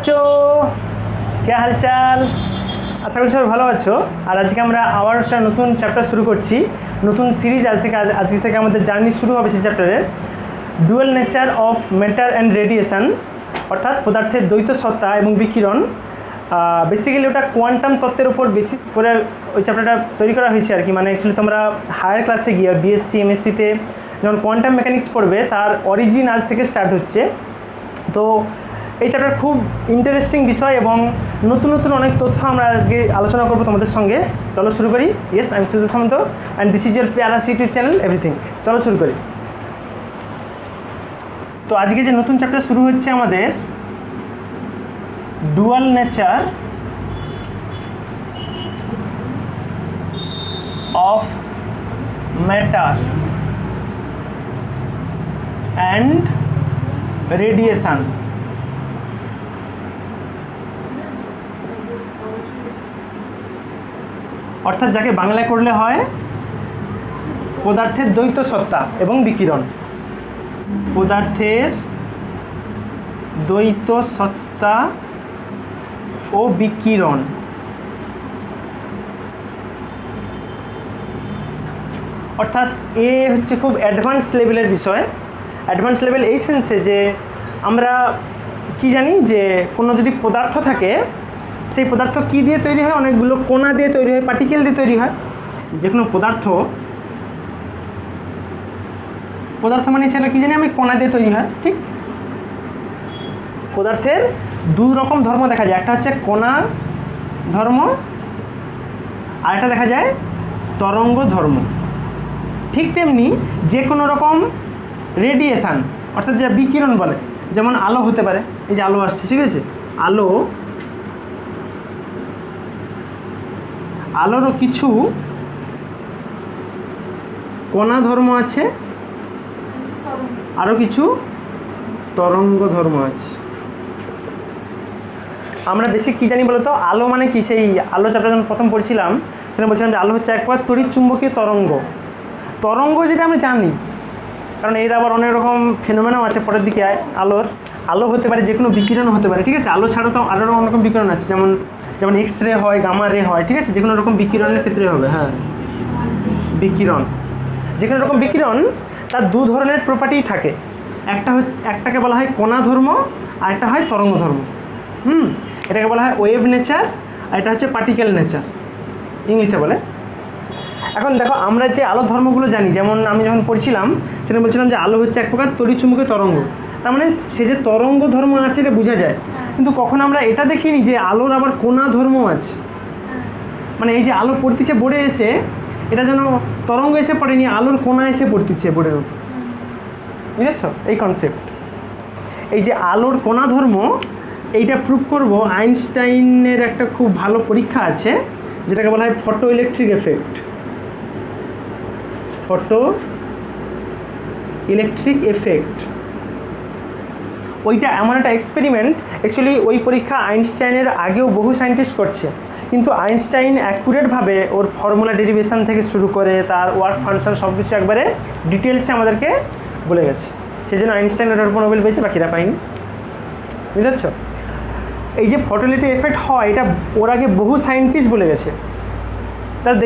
আছো? কে হালচাল? আশা করি সবাই ভালো আছো। আর আজকে আমরা আবার একটা নতুন চ্যাপ্টার শুরু করছি, নতুন সিরিজ। আজ থেকে আমাদের জার্নি শুরু হবে সেই চ্যাপ্টারের dual nature of matter and radiation, অর্থাৎ পদার্থের দ্বৈত সত্তা এবং বিকিরণ। বেসিক্যালি ওটা কোয়ান্টাম তত্ত্বের উপর বেসিস করে ওই চ্যাপ্টারটা তৈরি করা হয়েছে আর কি। মানে অ্যাকচুয়ালি তোমরা হায়ার ক্লাসে গিয়ে বিএসসি এমএসসিতে যখন কোয়ান্টাম মেকানিক্স পড়বে তার অরিজিন আজ থেকে স্টার্ট হচ্ছে। তো এই চ্যাপ্টার খুব ইন্টারেস্টিং বিষয় এবং নতুন নতুন অনেক তথ্য আমরা আজকে আলোচনা করবো তোমাদের সঙ্গে। চলো শুরু করি। Yes, I am Sujit Samanta and this is your Paras YouTube channel everything. চলো শুরু করি। তো আজকে যে নতুন চ্যাপ্টার শুরু হচ্ছে আমাদের dual nature of matter and radiation. অর্থাৎ যাকে বাংলায় করলে হয় পদার্থের দ্বৈত সত্তা এবং বিকিরণ। পদার্থের দ্বৈত সত্তা ও বিকিরণ। অর্থাৎ এ হচ্ছে খুব অ্যাডভান্স লেভেলের বিষয়। অ্যাডভান্স লেভেল এই সেন্সে যে আমরা কি জানি যে কোনো যদি পদার্থ থাকে সেই পদার্থ কী দিয়ে তৈরি হয়? অনেকগুলো কণা দিয়ে তৈরি হয়, পার্টিকেল দিয়ে তৈরি হয়। যে কোনো পদার্থ মানে সেটা কী জানি আমি, কণা দিয়ে তৈরি হয়, ঠিক? পদার্থের দু রকম ধর্ম দেখা যায়, একটা হচ্ছে কণা ধর্ম আর একটা দেখা যায় তরঙ্গ ধর্ম। ঠিক তেমনি যে কোনো রকম রেডিয়েশান অর্থাৎ যা বিকিরণ বলে, যেমন আলো হতে পারে। এই যে আলো আসছে, ঠিক আছে, আলোরও কিছু কণা ধর্ম আছে, আরও কিছু তরঙ্গ ধর্ম আছে। আমরা বেশি কী জানি বলতো? আলো মানে কি? সেই আলো চ্যাপ্টার যখন প্রথম পড়ছিলাম সেখানে বলছিলাম যে আলো হচ্ছে এক প্রকার তড়িৎ চুম্বকীয় তরঙ্গ। যেটা আমি জানি, কারণ এর আবার অনেক রকম ফেনোমেনাও আছে পরের দিকে। আলো হতে পারে, যে কোনো বিকিরণও হতে পারে, ঠিক আছে। আলো ছাড়া তো আরও অনেক রকম বিকিরণ আছে, যেমন এক্স রে হয়, গামা রে হয়, ঠিক আছে। যে কোনো রকম বিকিরণের ক্ষেত্রে হবে। হ্যাঁ, বিকিরণ, যে কোনো রকম বিকিরণ তার দু ধরনের প্রপার্টি থাকে। একটাকে বলা হয় কণা ধর্ম আর একটা হয় তরঙ্গ ধর্ম। এটাকে বলা হয় ওয়েভ নেচার আর এটা হচ্ছে পার্টিকেল নেচার, ইংলিশে বলে। এখন দেখো, আমরা যে আলো ধর্মগুলো জানি, যেমন আমি যখন পড়ছিলাম সেখানে বলছিলাম যে আলো হচ্ছে এক প্রকার তড়িৎচুম্বকীয় তরঙ্গ। তার মানে সে যে তরঙ্গ ধর্ম আছে এটা বোঝা যায়, কিন্তু কখন আমরা এটা দেখিনি যে আলোর আবার কণা ধর্ম আছে। মানে এই যে আলো পড়তেছে বোর্ডে এসে, এটা যেন তরঙ্গ এসে পড়েনি, আলোর কণা এসে পড়তেছে বোর্ডের উপর, বুঝেছ এই কনসেপ্ট? এই যে আলোর কণা ধর্ম, এইটা প্রুভ করব। আইনস্টাইনের একটা খুব ভালো পরীক্ষা আছে যেটাকে বলা হয় ফটো ইলেকট্রিক এফেক্ট। ওইটা এমন একটা এক্সপেরিমেন্ট, অ্যাকচুয়ালি ওই পরীক্ষা আইনস্টাইনের আগেও বহু সায়েন্টিস্ট করছে, কিন্তু আইনস্টাইন অ্যাকুরেটভাবে ওর ফর্মুলা ডেরিভেশন থেকে শুরু করে তার ওয়ার্ক ফাংশন সব কিছু একবারে ডিটেলসে আমাদেরকে বলে গেছে। সেই জন্য আইনস্টাইন ওটার উপর নোবেল পেয়েছে, বাকিরা পায়নি, বুঝতে পারছো? এই যে ফটো ইলেকট্রিক এফেক্ট হয়, এটা ওর আগে বহু সায়েন্টিস্ট বলে গেছে। তারা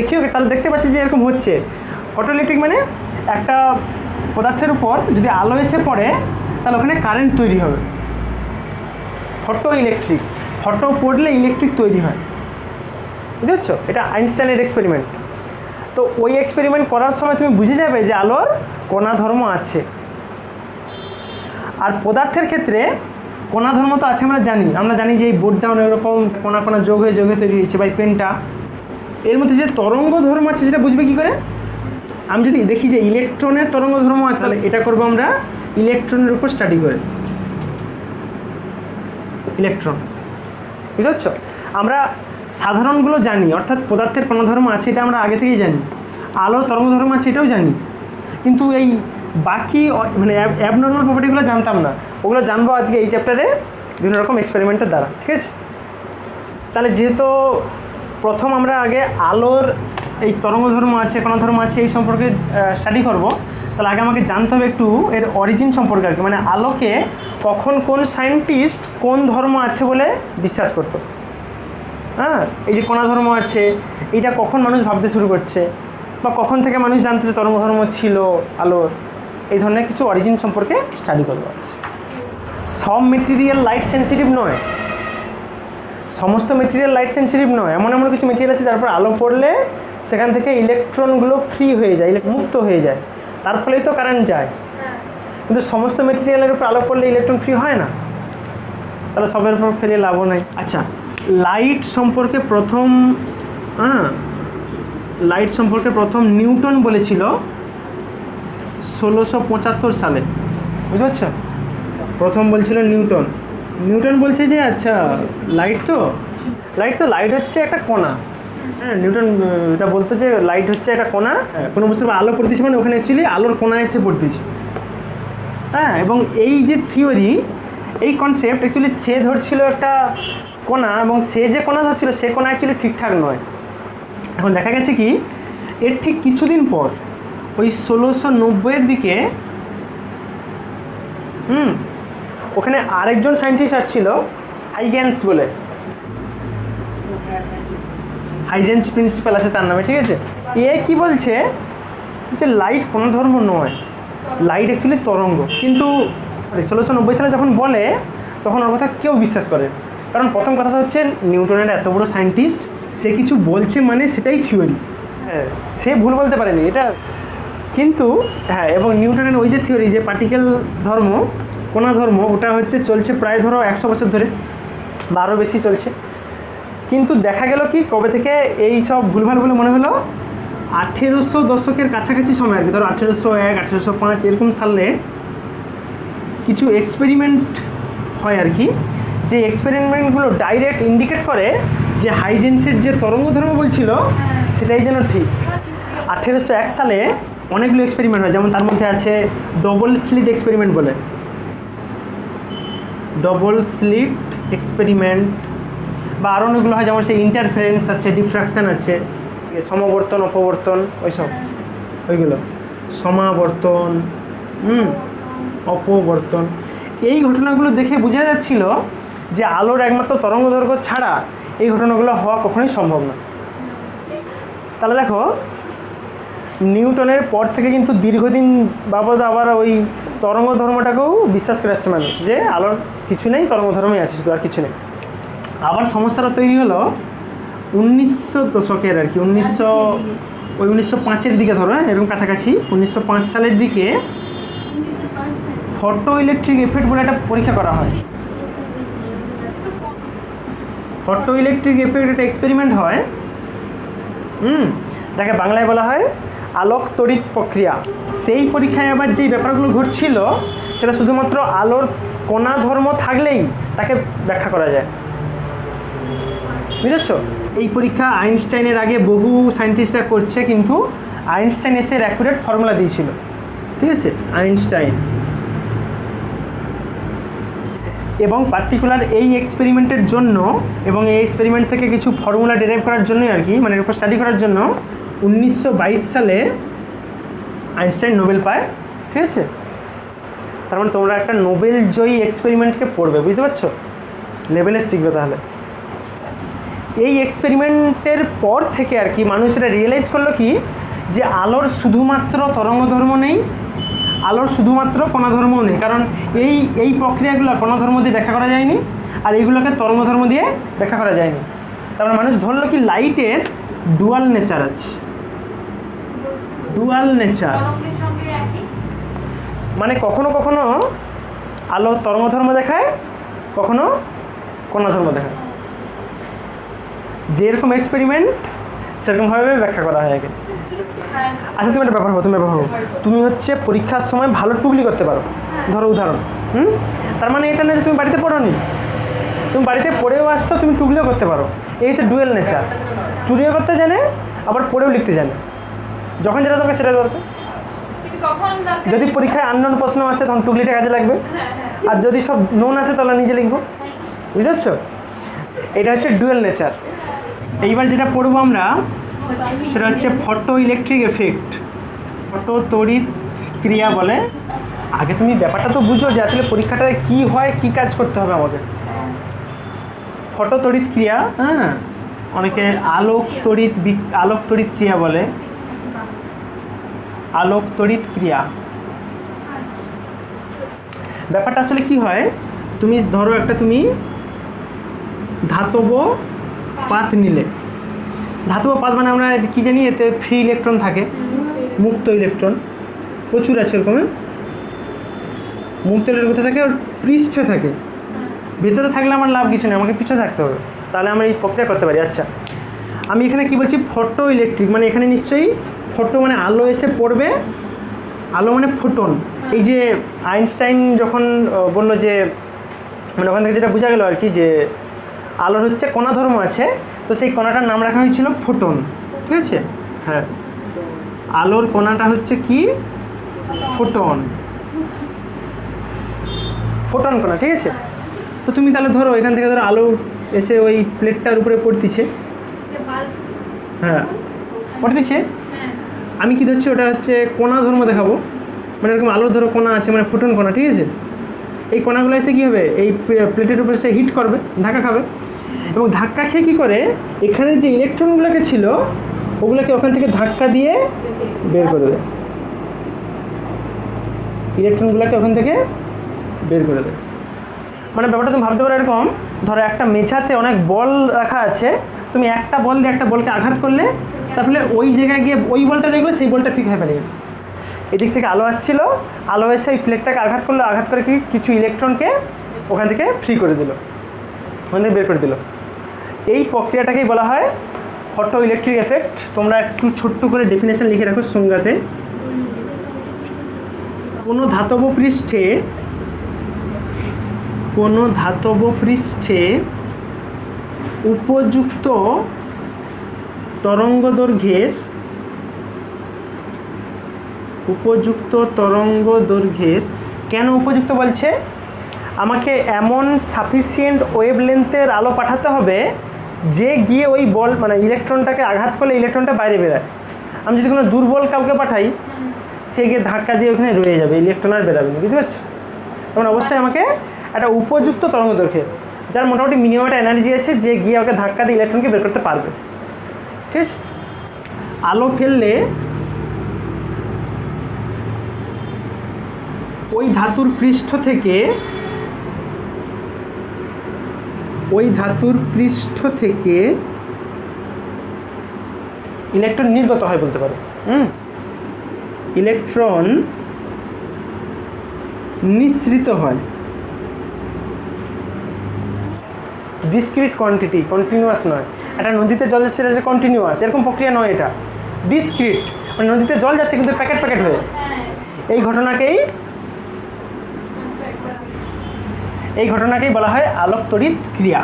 দেখতে পাচ্ছে যে এরকম হচ্ছে। ফটো ইলেকট্রিক মানে একটা পদার্থের উপর যদি আলো এসে পড়ে তাহলে ওখানে কারেন্ট তৈরি হবে। ফটো পড়লে ইলেকট্রিক তৈরি হয়, বুঝতে পারছো? এটা আইনস্টাইনের এক্সপেরিমেন্ট। তো ওই এক্সপেরিমেন্ট করার সময় তুমি বুঝে যাবে যে আলোর কণা ধর্ম আছে। আর পদার্থের ক্ষেত্রে কণা ধর্ম তো আছে, আমরা জানি যে এই বোর্ডটা অনেক রকম কণা যোগ হয়ে তৈরি হয়েছে, বা পেনটা। এর মধ্যে যে তরঙ্গ ধর্ম আছে সেটা বুঝবে কী করে? আমি যদি দেখি যে ইলেকট্রনের তরঙ্গ ধর্ম আছে, তাহলে এটা করবো আমরা ইলেকট্রনের উপর স্টাডি করে। ইলেকট্রন, বুঝতে পারছো? আমরা সাধারণগুলো জানি, অর্থাৎ পদার্থের কণা ধর্ম আছে এটা আমরা আগে থেকেই জানি, আলো তরঙ্গ ধর্ম আছে এটাও জানি, কিন্তু এই বাকি মানে অ্যাবনর্মাল প্রপার্টিগুলো জানতাম না। ওগুলো জানবো আজকে এই চ্যাপ্টারে বিভিন্ন রকম এক্সপেরিমেন্টের দ্বারা, ঠিক আছে? তাহলে যেহেতু প্রথম আমরা আগে আলোর এই তরঙ্গ ধর্ম আছে, কণা ধর্ম আছে এই সম্পর্কে স্টাডি করব, তাহলে আগে আমাকে জানতে হবে একটু এর অরিজিন সম্পর্কে আর কি, মানে আলোকে কখন কোন সায়েন্টিস্ট কোন ধর্ম আছে বলে বিশ্বাস করতো। হ্যাঁ, এই যে কণা ধর্ম আছে, এটা কখন মানুষ ভাবতে শুরু করছে, বা কখন থেকে মানুষ জানতে যে তরঙ্গ ধর্ম ছিল আলোর, এই ধরনের কিছু অরিজিন সম্পর্কে স্টাডি করবো। আছে সব মেটেরিয়াল লাইট সেন্সিটিভ নয়, সমস্ত মেটেরিয়াল লাইট সেন্সিটিভ নয়, এমন এমন কিছু মেটেরিয়াল আছে যার পর আলো পড়লে সেখান থেকে ইলেকট্রনগুলো ফ্রি হয়ে যায়, মুক্ত হয়ে যায়, তার ফলেই তো কারেন্ট যায়। কিন্তু সমস্ত মেটেরিয়ালের উপর আলো পড়লে ইলেকট্রন ফ্রি হয় না, তাহলে সবের উপর ফেলে লাভও নাই। আচ্ছা, লাইট সম্পর্কে প্রথম নিউটন বলেছিল 1675 সালে, বুঝতে পারছো? প্রথম বলছিল নিউটন বলছে যে আচ্ছা লাইট হচ্ছে একটা কণা। হ্যাঁ, নিউটন এটা বলতো যে লাইট হচ্ছে একটা কণা, কোনো বস্তুর আলো পড়তেছে মানে ওখানে অ্যাকচুয়ালি আলোর কণা এসে পড়তেছে। হ্যাঁ, এবং এই যে থিওরি, এই কনসেপ্ট অ্যাকচুয়ালি সে ধরছিল একটা কণা, এবং সে যে কণা ধরছিল সে কণা অ্যাকচুয়ালি ঠিকঠাক নয়। এখন দেখা গেছে কি এর ঠিক কিছুদিন পর ওই 1690-এর দিকে ওখানে আরেকজন সায়েন্টিস্ট আসছিল হাইগেন্স বলে, হাইগেন্স প্রিন্সিপাল আছে তার নামে, ঠিক আছে? এ কি বলছে যে লাইট কোনো ধর্ম নয়, লাইট অ্যাকচুয়ালি তরঙ্গ। কিন্তু 1690 সালে যখন বলে তখন ওর কথা কেউ বিশ্বাস করে, কারণ প্রথম কথা হচ্ছে নিউটনের এত বড় সায়েন্টিস্ট, সে কিছু বলছে মানে সেটাই থিওরি। হ্যাঁ, সে ভুল বলতে পারেনি এটা, কিন্তু হ্যাঁ, এবং নিউটনের ওই যে থিওরি যে পার্টিকেল ধর্ম, কণা ধর্ম, ওটা হচ্ছে চলছে প্রায় ধরো 100 বছর ধরে বা আরও বেশি চলছে। কিন্তু দেখা গেল কি কবে থেকে এই সব ভুলভাল বলে মনে হলো 1800 দশকের কাছাকাছি সময় আর কি, ধরো 1801 1805 এরকম সালে কিছু এক্সপেরিমেন্ট হয় আর কি, যে এক্সপেরিমেন্টগুলো ডাইরেক্ট ইন্ডিকেট করে যে হাইজেন্সের যে তরঙ্গ ধর্ম বলছিল সেটাই যেন ঠিক। 1801 সালে অনেকগুলো এক্সপেরিমেন্ট হয়, যেমন তার মধ্যে আছে ডবল স্লিট এক্সপেরিমেন্ট বলে, ডবল স্লিট এক্সপেরিমেন্ট, বা আরও অনেকগুলো হয়, যেমন সেই ইন্টারফারেন্স আছে, ডিফ্রাকশান আছে, সমবর্তন অপবর্তন, ওইগুলো সমাবর্তন, অপবর্তন। এই ঘটনাগুলো দেখে বোঝা যাচ্ছিল যে আলোর একমাত্র তরঙ্গ দৈর্ঘ্য ছাড়া এই ঘটনাগুলো হওয়া কখনোই সম্ভব না। তাহলে দেখো নিউটনের পর থেকে কিন্তু দীর্ঘদিন বাবদ আবার ওই তরঙ্গ ধর্মটাকেও বিশ্বাস করে আসছে মানুষ, যে আলোর কিছু নেই, তরঙ্গ ধর্মই আছে শুধু, আর কিছু নেই। আবার সমস্যাটা তৈরি হলো 1900 দশকের আর কি, 1905-এর দিকে ধরো, এরকম কাছাকাছি 1905 সালের দিকে ফটো ইলেকট্রিক এফেক্ট বলে একটা পরীক্ষা করা হয়। ফটো ইলেকট্রিক এফেক্ট একটা এক্সপেরিমেন্ট হয়, যাকে বাংলায় বলা হয় আলোক তড়িৎ প্রক্রিয়া। সেই পরীক্ষায় আবার যেই ব্যাপারগুলো ঘটছিল সেটা শুধুমাত্র আলোর কণা ধর্ম থাকলেই তাকে ব্যাখ্যা করা যায়, বুঝেছ? এই পরীক্ষা আইনস্টাইনের আগে বহু সায়েন্টিস্টরা করছে, কিন্তু আইনস্টাইন এসে অ্যাকুরেট ফর্মুলা দিয়েছিল, ঠিক আছে, আইনস্টাইন। এবং পার্টিকুলার এই এক্সপেরিমেন্টের জন্য এবং এই এক্সপেরিমেন্ট থেকে কিছু ফর্মুলা ডেরাইভ করার জন্যই আর কি, মানে এর উপর স্টাডি করার জন্য 1922 সালে আইনস্টাইন নোবেল পায়, ঠিক আছে? তার মানে তোমরা একটা নোবেল জয়ী এক্সপেরিমেন্টকে পড়বে, বুঝতে পারছো? লেভেলে শিখবে। তাহলে এই এক্সপেরিমেন্টের পর থেকে আর কি মানুষ এটা রিয়েলাইজ করলো কি, যে আলোর শুধুমাত্র তরঙ্গ ধর্ম নেই, আলোর শুধুমাত্র কণা ধর্মও নেই, কারণ এই প্রক্রিয়াগুলো কণা ধর্ম দিয়ে ব্যাখ্যা করা যায়নি, আর এইগুলোকে তরঙ্গ ধর্ম দিয়ে ব্যাখ্যা করা যায়নি। তারপরে মানুষ ধরলো কি লাইটের ডুয়াল নেচার আছে, ডুয়াল নেচার মানে কখনো কখনো আলো তরঙ্গ ধর্ম দেখায়, কখনো কণা ধর্ম দেখায়। যেরকম এক্সপেরিমেন্ট সেরকমভাবে ব্যাখ্যা করা হয় আগে। আচ্ছা, তুমি একটা ব্যাপার ভাবো, তুমি হচ্ছে পরীক্ষার সময় ভালো টুকলি করতে পারো, ধরো উদাহরণ, তার মানে এটা না যে তুমি বাড়িতে পড়োনি, তুমি বাড়িতে পড়েও আসছো, তুমি টুকলিও করতে পারো। এই হচ্ছে ডুয়েল নেচার, চুরিও করতে জানে আবার পড়েও লিখতে জানে, যখন যেটা দরকার সেটা দরকার। যদি পরীক্ষায় আননোন প্রশ্ন আসে তখন টুকলিটা কাজে লাগবে, আর যদি সব নোন আসে তাহলে নিজে লিখবো, বুঝতে পারছো? এটা হচ্ছে ডুয়েল নেচার। এইবার যেটা পড়বো আমরা সেটা হচ্ছে ফটো ইলেকট্রিক এফেক্ট, ফটো তড়িৎ ক্রিয়া বলে। আগে তুমি ব্যাপারটা তো বুঝো যে আসলে পরীক্ষাটায় কী হয়, কী কাজ করতে হবে আমাকে। ফটো তড়িৎ ক্রিয়া, হ্যাঁ, অনেকে আলোক তড়িৎ ক্রিয়া বলে। আলোক তড়িৎ ক্রিয়া ব্যাপারটা আসলে কি হয়, তুমি ধরো একটা তুমি ধাতব পাত নিলে। ধাতব পাত মানে আমরা কি জানি, এতে ফ্রি ইলেকট্রন থাকে, মুক্ত ইলেকট্রন প্রচুর আছে এরকম। মুক্ত ইলেকট্রন কোথায় থাকে? ওর পৃষ্ঠে থাকে। ভেতরে থাকলে আমার লাভ কিছু নেই, আমাকে পিছনে থাকতে হবে, তাহলে আমরা এই প্রক্রিয়া করতে পারি। আচ্ছা, আমি এখানে কি বলছি, ফটো ইলেকট্রিক, মানে এখানে নিশ্চয়ই ফটো মানে আলো এসে পড়বে। আলো মানে ফোটন। এই যে আইনস্টাইন যখন বললো যে, মানে ওখান থেকে যেটা বোঝা গেল আর কি, যে আলোর হচ্ছে কণা ধর্ম আছে, তো সেই কণাটার নাম রাখা হয়েছিল ফোটন। ঠিক আছে, হ্যাঁ, আলোর কণাটা হচ্ছে কি, ফোটন, ফোটন কণা। ঠিক আছে, তো তুমি তাহলে ধরো এখান থেকে ধরো আলো এসে ওই প্লেটটার উপরে পড়তেছে, হ্যাঁ পড়তেছে, আমি কি ধরছি, ওটা হচ্ছে কণা ধর্ম দেখাবো, মানে এরকম আলোর ধরো কণা আছে, মানে ফোটন কণা। ঠিক আছে, এই কণাগুলো এসে কী হবে, এই প্লেটের উপরে এসে হিট করবে, ধাক্কা খাবে, এবং ধাক্কা খেয়ে কী করে এখানে যে ইলেকট্রনগুলোকে ছিল ওগুলোকে ওখান থেকে ধাক্কা দিয়ে বের করে দেয়, ইলেকট্রনগুলোকে ওখান থেকে বের করে দেয়। মানে ব্যাপারটা তুমি ভাবতে পারো এরকম, ধরো একটা মেঝাতে অনেক বল রাখা আছে, তুমি একটা বল দিয়ে একটা বলকে আঘাত করলে, তারপরে ওই জায়গায় গিয়ে ওই বলটা রেখে সেই বলটা ঠিক হয়ে ফেলে। এদিক থেকে আলো আসছিল, আলো এসে ওই প্লেটটাকে আঘাত করলো, আঘাত করে কি কিছু ইলেকট্রনকে ওখান থেকে ফ্রি করে দিল, ওখান থেকে বের করে দিল। এই প্রক্রিয়াটাকেই বলা হয় ফটো ইলেকট্রিক এফেক্ট। তোমরা একটু ছোট্ট করে ডেফিনেশন লিখে রাখো সংজ্ঞাতে। কোনো ধাতব পৃষ্ঠে উপযুক্ত তরঙ্গ দৈর্ঘ্যের কেন উপযুক্ত বলছে, আমাকে এমন সাফিসিয়েন্ট ওয়েভ লেন্থের আলো পাঠাতে হবে যে গিয়ে ওই বল মানে ইলেকট্রনটাকে আঘাত করলে ইলেকট্রনটা বাইরে বেরোয়। আমি যদি কোনো দুর্বল কাউকে পাঠাই, সে গিয়ে ধাক্কা দিয়ে ওখানে রয়ে যাবে, ইলেকট্রন আর বেরোবে না, বুঝতে পারছো? তখন অবশ্যই আমাকে একটা উপযুক্ত তরঙ্গ দৈর্ঘ্যের, যার মোটামুটি মিনিমাম একটা এনার্জি আছে, যে গিয়ে ওকে ধাক্কা দিয়ে ইলেকট্রনকে বের করতে পারবে। ঠিক আছে, আলো ফেললে ওই ধাতুর পৃষ্ঠ থেকে ইলেকট্রন নির্গত হয় বলতে পারো। ইলেকট্রন নিঃসৃত হয়। ডিসক্রিট কোয়ান্টিটি, কন্টিনিউয়াস নয়। একটা নদীতে জল যাচ্ছে, এটা কন্টিনিউয়াস, এরকম প্রক্রিয়া নয়, এটা ডিসক্রিট, মানে নদীতে জল যাচ্ছে কিন্তু প্যাকেট হয়ে। এই ঘটনাকেই বলা হয় আলোক তড়িৎ ক্রিয়া।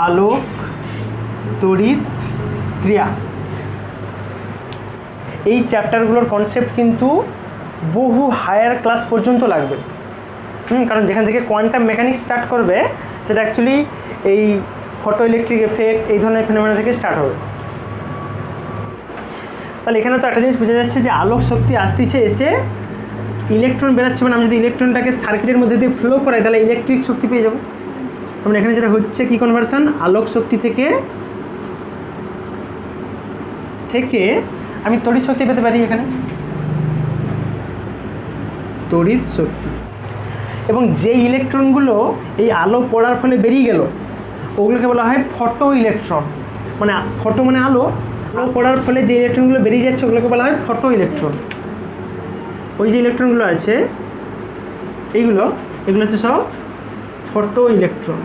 আলোক তড়িৎ ক্রিয়া। এই চ্যাপ্টারগুলোর কনসেপ্ট কিন্তু বহু হায়ার ক্লাস পর্যন্ত লাগবে। কারণ যেখান থেকে কোয়ান্টাম মেকানিক্স স্টার্ট করবে, সেটা অ্যাকচুয়ালি এই ফটো ইলেকট্রিক এফেক্ট, এই ধরনের ফেনোমেনা থেকে স্টার্ট হবে। তাহলে এখানে তো একটা জিনিস বোঝা যাচ্ছে যে আলোক শক্তি আসতেছে, এসে ইলেকট্রন বেরোচ্ছে, মানে আমি যদি ইলেকট্রনটাকে সার্কিটের মধ্যে দিয়ে ফ্লো করাই, তাহলে ইলেকট্রিক শক্তি পেয়ে যাবো। মানে এখানে যেটা হচ্ছে কি কনভার্সন, আলোক শক্তি থেকে আমি তড়িৎ শক্তি পেতে পারি, এখানে তড়িৎ শক্তি। এবং যে ইলেকট্রনগুলো এই আলো পড়ার ফলে বেরিয়ে গেল, ওগুলোকে বলা হয় ফটো ইলেকট্রন। মানে ফটো মানে আলো, আলো পড়ার ফলে যে ইলেকট্রনগুলো বেরিয়ে যাচ্ছে ওগুলোকে বলা হয় ফটো ইলেকট্রন। ওই যে ইলেকট্রনগুলো আছে এগুলো হচ্ছে সব ফটো ইলেকট্রন,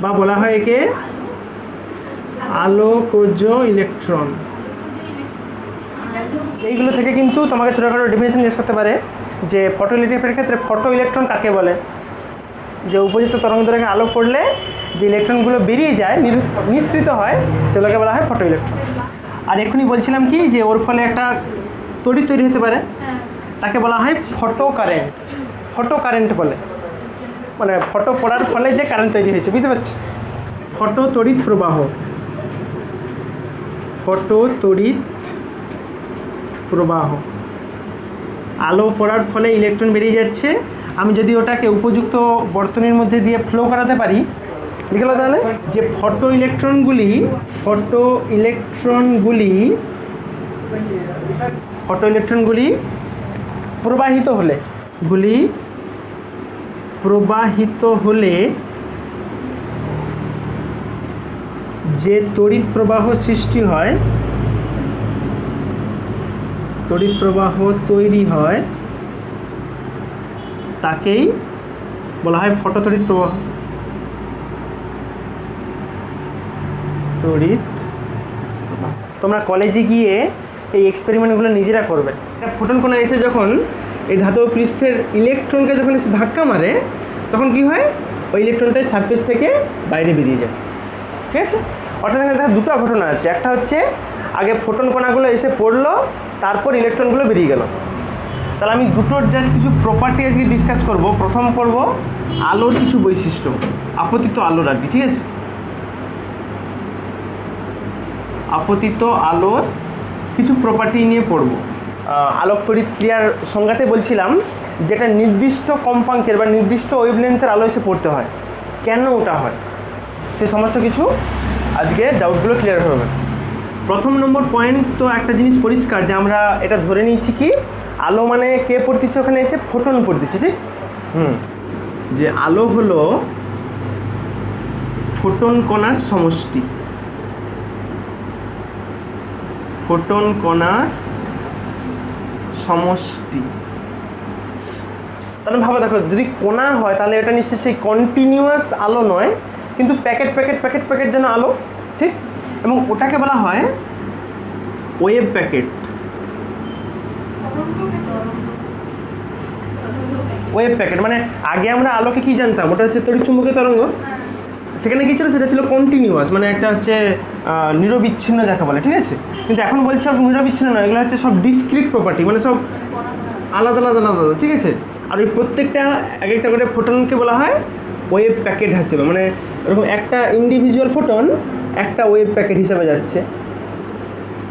বা বলা হয় একে আলোকজ ইলেকট্রন। এইগুলো থেকে কিন্তু তোমাকে ছোটোখাটো ডেফিনেশন জিজ্ঞেস করতে পারে যে ফটো ইলেকট্রিকের ক্ষেত্রে ফটো ইলেকট্রন কাকে বলে, যে উপযুক্ত তরঙ্গ দৈর্ঘ্যে আলো পড়লে যে ইলেকট্রনগুলো বেরিয়ে যায়, নিঃসৃত হয়, সেগুলোকে বলা হয় ফটো ইলেকট্রন। আর এক্ষুনি বলছিলাম কি, যে ওর ফলে একটা তড়িৎ তৈরি হতে পারে, তাকে বলা হয় ফটো কারেন্ট বলে। মানে ফটো পড়ার ফলে যে কারেন্ট তৈরি হয়েছে, বুঝতে পারছি? ফটো তড়িৎ প্রবাহ, আলো পড়ার ফলে ইলেকট্রন বেরিয়ে যাচ্ছে। আমি যদি ওটাকে উপযুক্ত বর্তনীর মধ্যে দিয়ে ফ্লো করাতে পারি, দেখে গেল তাহলে যে ফটো ইলেকট্রনগুলি প্রবাহিত হলে যে তড়িৎ প্রবাহ সৃষ্টি হয়, তড়িৎ প্রবাহ তৈরি হয়, তাকেই বলা হয় ফটোতড়িৎ প্রবাহ। তোমরা কলেজে গিয়ে এই এক্সপেরিমেন্টগুলো নিজেরা করবে। ফোটন কণা এসে যখন এই ধাতব পৃষ্ঠের ইলেকট্রনকে যখন এসে ধাক্কা মারে, তখন কি হয়, ওই ইলেকট্রনটাই সারফেস থেকে বাইরে বেরিয়ে যায়। ঠিক আছে, অর্থাৎ এখানে দেখো দুটো ঘটনা আছে। একটা হচ্ছে আগে ফোটন কণাগুলো এসে পড়লো, তারপর ইলেকট্রনগুলো বেরিয়ে গেল। তাহলে আমি দুটোর জাস্ট কিছু প্রপার্টি আজকে ডিসকাস করব। প্রথম করব আলোর কিছু বৈশিষ্ট্য, আপতিত আলোর আর কি। ঠিক আছে, আপতিত আলোর কিছু প্রপার্টি নিয়ে পড়ব। আলোক তড়িৎ ক্রিয়ার সংজ্ঞাতে বলছিলাম যেটা নির্দিষ্ট কম্পাঙ্কের বা নির্দিষ্ট ওয়েভলেন্থের আলো এসে পড়তে হয়, কেন ওটা হয়, সে সমস্ত কিছু আজকে ডাউটগুলো ক্লিয়ার হবে। প্রথম নম্বর পয়েন্ট তো একটা জিনিস পরিষ্কার যে আমরা এটা ধরে নিয়েছি কি আলো মানে কে পড়তেছে, ওখানে এসে ফোটন পড়তেছে। ঠিক, যে আলো হলো ফোটন কণার সমষ্টি, ফোটন কণার সমষ্টি। তাহলে ভাবো, দেখো যদি কণা হয় তাহলে এটা নিশ্চয়ই সেই কন্টিনিউয়াস আলো নয়, কিন্তু প্যাকেট প্যাকেট প্যাকেট প্যাকেট যেন আলো। ঠিক, এবং ওটাকে বলা হয় ওয়েভ প্যাকেট। ওয়েভ প্যাকেট মানে আগে আমরা আলোকে কি জানতাম, ওটা হচ্ছে তড়িৎচুম্বকীয় তরঙ্গ। সেখানে কী ছিল, সেটা ছিল কন্টিনিউয়াস, মানে একটা হচ্ছে নিরবিচ্ছিন্ন যাকে বলে। ঠিক আছে, কিন্তু এখন বলছে সব নিরবিচ্ছিন্ন নয়, এগুলো হচ্ছে সব ডিসক্রিট প্রপার্টি, মানে সব আলাদা আলাদা আলাদা। ঠিক আছে, আর ওই প্রত্যেকটা এক একটা করে ফোটনকে বলা হয় ওয়েভ প্যাকেট হিসেবে, মানে এরকম একটা ইন্ডিভিজুয়াল ফোটন একটা ওয়েভ প্যাকেট হিসেবে যাচ্ছে।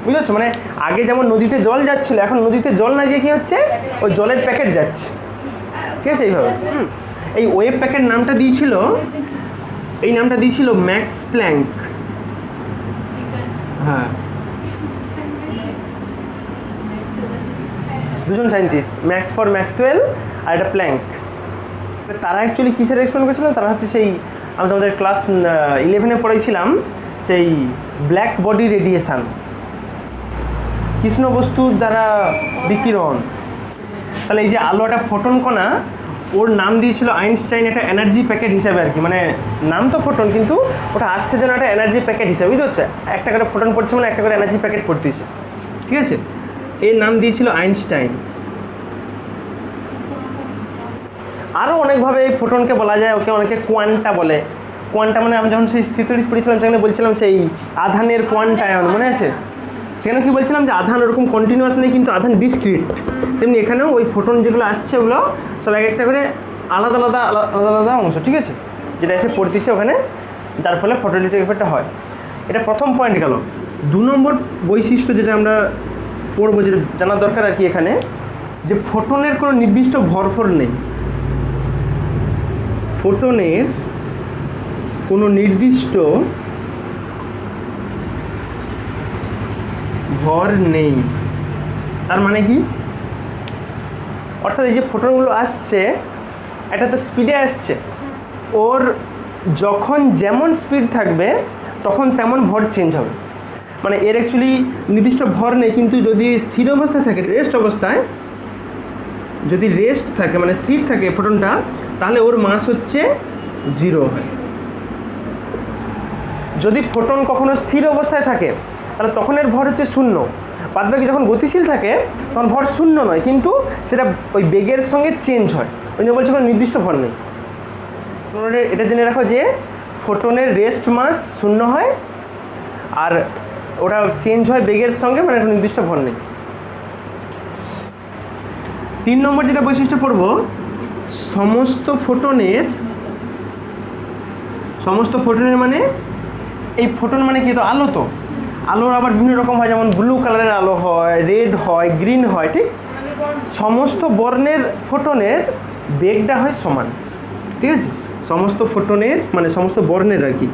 বুঝতে পারছো, মানে আগে যেমন নদীতে জল যাচ্ছিলো, এখন নদীতে জল না গিয়ে কী হচ্ছে, ওই জলের প্যাকেট যাচ্ছে। ঠিক আছে, এইভাবে এই ওয়েভ প্যাকেট নামটা দিয়েছিল, এই নামটা দিয়েছিল ম্যাক্স প্ল্যাঙ্ক। হ্যাঁ, দুজন সায়েন্টিস্ট, ম্যাক্স ফর ম্যাক্সওয়েল আর এটা প্ল্যাঙ্ক। তারা অ্যাকচুয়ালি কিসের এক্সপ্লেন করেছিলেন, তারা হচ্ছে সেই আমি তোমাদের ক্লাস 11-এ পড়েছিলাম সেই ব্ল্যাক বডি রেডিয়েশান, কৃষ্ণ বস্তুর দ্বারা বিকিরণ। তাহলে এই যে আলো একটা ফোটন কণা, ওর নাম দিয়েছিল আইনস্টাইন একটা এনার্জি প্যাকেট হিসাবে আর কি, মানে নাম তো ফোটন কিন্তু ওটা আসছে যেন একটা এনার্জি প্যাকেট হিসাবে। বুঝতে হচ্ছে, একটা করে ফোটন পড়ছে মানে একটা করে এনার্জি প্যাকেট পড়তেছে। ঠিক আছে, এর নাম দিয়েছিল আইনস্টাইন। আরও অনেকভাবে এই ফোটনকে বলা যায়, ওকে অনেকে কোয়ান্টা বলে। কোয়ান্টা মানে আমি যখন সেই স্থিতরিত পড়েছিলাম সেখানে বলছিলাম সেই আধানের কোয়ান্টায়ন, মনে আছে? সেখানে কি বলছিলাম যে আধান ওরকম কন্টিনিউয়াস নেই, কিন্তু আধান ডিসক্রিট। তেমনি এখানেও ওই ফোটন যেগুলো আসছে ওগুলো সব এক একটা করে আলাদা আলাদা আলাদা আলাদা অংশ। ঠিক আছে, যেটা এসে পড়তেছে ওখানে, যার ফলে ফটোলিথিক এফেক্টটা হয়। এটা প্রথম পয়েন্ট গেল। 2 নম্বর বৈশিষ্ট্য যেটা আমরা পড়বো, যেটা জানার দরকার আর কি এখানে, যে ফোটনের কোনো নির্দিষ্ট ভরফর নেই। ফোটনের কোনো নির্দিষ্ট ভর নেই। তার মানে কি, অর্থাৎ এই যে ফোটনগুলো আসছে এটা তো স্পিডে আসছে, ওর যখন যেমন স্পিড থাকবে তখন তেমন ভর চেঞ্জ হবে। মানে এর অ্যাকচুয়ালি নির্দিষ্ট ভর নেই, কিন্তু যদি স্থির অবস্থায় থাকে, রেস্ট অবস্থায় যদি রেস্ট থাকে মানে স্থির থাকে ফোটনটা, তাহলে ওর মাস হচ্ছে 0 হয়। যদি ফোটন কখনো স্থির অবস্থায় থাকে তাহলে তখন এর ভর হচ্ছে 0। বাদবাকি যখন গতিশীল থাকে তখন ভর 0 নয়, কিন্তু সেটা ওই বেগের সঙ্গে চেঞ্জ হয়। ওই জন্য বলছে কোনো নির্দিষ্ট ভর নেই। এটা জেনে রাখো যে ফোটনের রেস্ট মাস 0 হয়, আর ওটা চেঞ্জ হয় বেগের সঙ্গে, মানে একটা নির্দিষ্ট ভর নেই। 3 নম্বর যেটা বৈশিষ্ট্য পড়ব, সমস্ত ফোটনের মানে এই ফোটন মানে কি, তো আলো। তো আলোর আবার বিভিন্ন রকম হয়, যেমন ব্লু কালারের আলো হয়, রেড হয়, গ্রিন হয়, ঠিক? সমস্ত বর্ণের ফোটনের বেগটা হয় সমান, ঠিক আছে? সমস্ত ফোটনের মানে সমস্ত বর্ণের আর কি,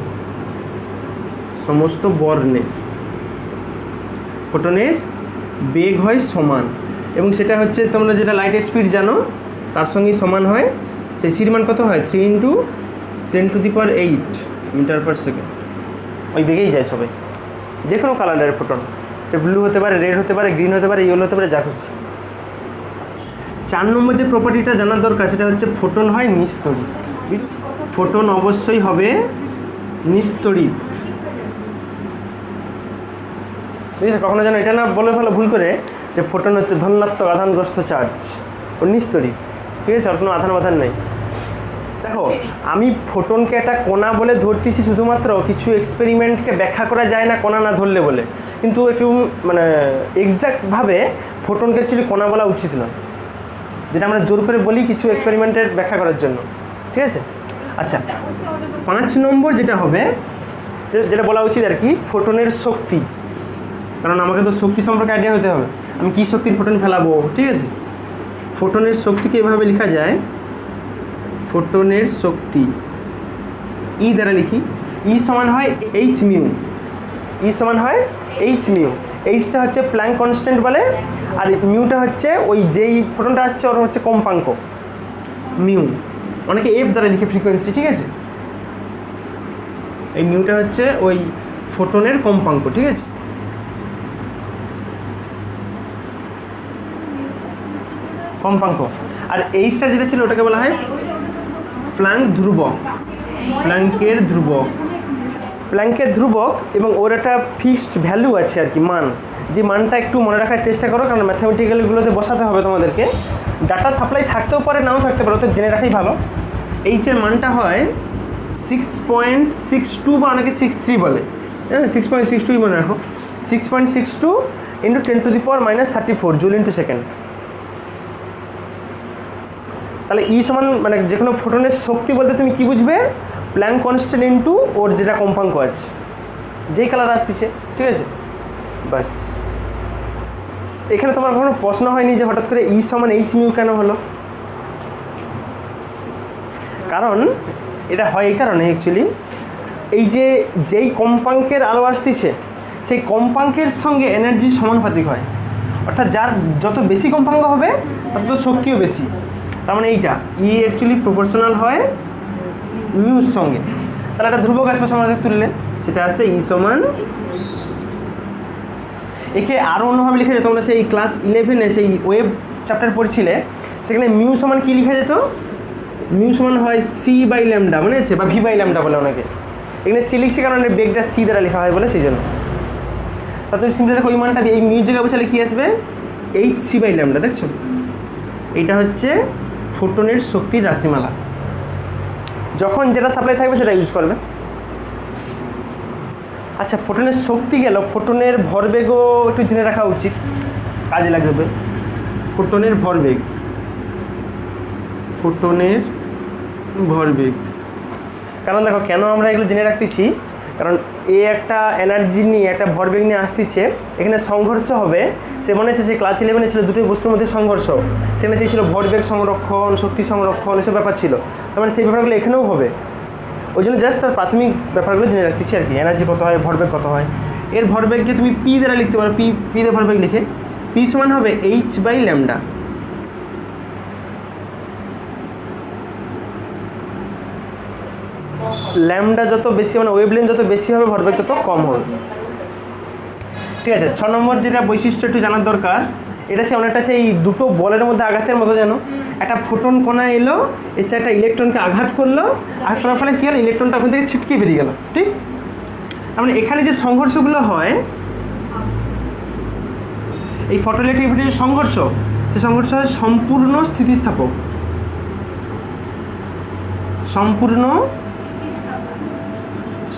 সমস্ত বর্ণের ফোটনের বেগ হয় সমান, এবং সেটা হচ্ছে তোমরা যেটা লাইটের স্পিড জানো তার সঙ্গে সমান হয়। সেই সির মান কত হয়? 3 × 10⁸ মিটার পার সেকেন্ড। ওই বেগেই যায় সবাই, যে কোনো কালারের ফোটন, সে ব্লু হতে পারে, রেড হতে পারে, গ্রিন হতে পারে, ইয়েলো হতে পারে, যা খুশি। 4 নম্বর যে প্রপার্টিটা জানার দরকার সেটা হচ্ছে ফোটন হয় নিস্তড়িত। ফোটন অবশ্যই হবে নিস্তড়িত, বুঝেছো? কখনো যেন এটা না বলে ফেলো ভুল করে যে ফোটন হচ্ছে ধনাত্মক আধানগ্রস্ত চার্জ, ও নিস্তড়িত, ঠিক আছে? আর কোনো আধান বাধান নেই। দেখো, আমি ফোটনকে একটা কণা বলে ধরতেছি শুধুমাত্র কিছু এক্সপেরিমেন্টকে ব্যাখ্যা করা যায় না কণা না ধরলে বলে, কিন্তু একটু মানে এক্স্যাক্টভাবে ফোটনকে অ্যাকচুয়ালি কণা বলা উচিত নয়, যেটা আমরা জোর করে বলি কিছু এক্সপেরিমেন্টের ব্যাখ্যা করার জন্য, ঠিক আছে? আচ্ছা, 5 নম্বর যেটা হবে, যেটা বলা উচিত আর কি, ফোটনের শক্তি। কারণ আমাকে তো শক্তি সম্পর্কে আইডিয়া হতে হবে, আমি কী শক্তির ফোটন ফেলাবো, ঠিক আছে? ফোটনের শক্তিকে এভাবে লেখা যায়, ফোটনের শক্তি ই দ্বারা লিখি, ই সমান হয় এইচ মিউ, ই সমান হয় এইচ মিউ। এইচটা হচ্ছে প্ল্যাঙ্ক কনস্ট্যান্ট বলে, আর মিউটা হচ্ছে ওই যেই ফোটনটা আসছে ওর হচ্ছে কম্পাঙ্ক মিউ, অনেকে এফ দ্বারা লিখে ফ্রিকোয়েন্সি, ঠিক আছে? এই মিউটা হচ্ছে ওই ফোটনের কম্পাঙ্ক, ঠিক আছে? কম্পাঙ্ক। আর এইচটা যেটা ছিল ওটাকে বলা হয় প্ল্যাঙ্ক ধ্রুবক, প্ল্যাঙ্কের ধ্রুবক, প্ল্যাঙ্কের ধ্রুবক, এবং ওর একটা ফিক্সড ভ্যালু আছে আর কি, মান। যে মানটা একটু মনে রাখার চেষ্টা করো, কারণ ম্যাথামেটিক্যালগুলোতে বসাতে হবে তোমাদেরকে। ডাটা সাপ্লাই থাকতেও পারে, নাও থাকতে পারে, তো জেনে রাখাই ভালো। এইচের মানটা হয় 6.62 বা অনেকে 63 বলে, হ্যাঁ 6.62 মনে রাখো, 6.62 × 10⁻³ জুল ইন্টু সেকেন্ড। তাহলে ই সমান মানে যে কোনো ফোটনের শক্তি বলতে তুমি কি বুঝবে? প্ল্যাঙ্ক কনস্ট্যান্ট ইন্টু ওর যেটা কম্পাঙ্ক আছে, যেই কালার আসতেছে, ঠিক আছে? বাস। এখানে তোমার কোনো প্রশ্ন হয়নি যে হঠাৎ করে ই সমান এইচ মিউ কেন হলো? কারণ এটা হয় এই কারণে অ্যাকচুয়ালি, এই যে যেই কম্পাঙ্কের আলো আসতেছে সেই কম্পাঙ্কের সঙ্গে এনার্জি সমানুপাতিক হয়, অর্থাৎ যার যত বেশি কম্পাঙ্ক হবে তত শক্তিও বেশি। তার মানে এইটা ই অ্যাকচুয়ালি প্রপোর্শনাল হয় মিউর সঙ্গে। তাহলে একটা ধ্রুবক আসবে সমানুপাতিক তুললে, সেটা আসছে ই সমান। একে আরও অন্যভাবে লিখে যেত, তোমরা সেই ক্লাস 11-এ সেই ওয়েব চ্যাপ্টার পড়ছিলে, সেখানে মিউ সমান কী লিখা যেত? মিউ সমান হয় c/λ, মনে আছে? বা v/λ বলে অনেকে। এখানে সি লিখছে কারণ বেগটা সি দ্বারা লেখা হয় বলে, সেই জন্য। তা তুমি সিম্পলি দেখো ওই মানটা এই মিউর জায়গায় বসালে কী আসবে? hc/λ, দেখছো? এইটা হচ্ছে ফোটনের শক্তির রাশিমালা। যখন যেটা সাপ্লাই থাকবে সেটা ইউজ করবে। আচ্ছা, ফোটনের শক্তি গেল, ফোটনের ভরবেগও একটু জেনে রাখা উচিত, কাজে লাগবে। ফোটনের ভরবেগ, ফোটনের ভরবেগ, কারণ দেখো কেন আমরা এগুলো জেনে রাখতেছি, কারণ এ একটা এনার্জি নিয়ে একটা ভরবেগ নিয়ে আসতেছে, এখানে সংঘর্ষ হবে। সে মনে হচ্ছে সেই ক্লাস 11-এ ছিল দুটোই বস্তুর মধ্যে সংঘর্ষ, সেখানে সেই ছিল ভরবেগ সংরক্ষণ, শক্তি সংরক্ষণ, এসব ব্যাপার ছিল। তার মানে সেই ব্যাপারগুলো এখানেও হবে, ওই জন্য জাস্ট তার প্রাথমিক ব্যাপারগুলো জেনে রাখতেছি আর কি, এনার্জি কত হয়, ভরবেগ কত হয়। এর ভরবেগকে তুমি পি দ্বারা লিখতে পারো, পি দিয়ে ভরবেগ লিখে পি সমান হবে h/λ। ল্যামডা যত বেশি মানে ওয়েভলেন্থ যত বেশি হবে ভরবেগ তত কম হবে, ঠিক আছে? 6 নম্বর যেটা বৈশিষ্ট্য একটু জানার দরকার, এটা সে অনেকটা সেই দুটো বলের মধ্যে আঘাতের মতো, যেন একটা ফোটন কণা এলো, এসে একটা ইলেকট্রনকে আঘাত করলো, আঘাত করার ফলে কী হলো? ইলেকট্রনটা ওখান থেকে ছিটকে বেরিয়ে গেল, ঠিক? তার মানে এখানে যে সংঘর্ষগুলো হয়, এই ফটোইলেকট্রিক যে সংঘর্ষ, সে সংঘর্ষ হয় সম্পূর্ণ স্থিতিস্থাপক।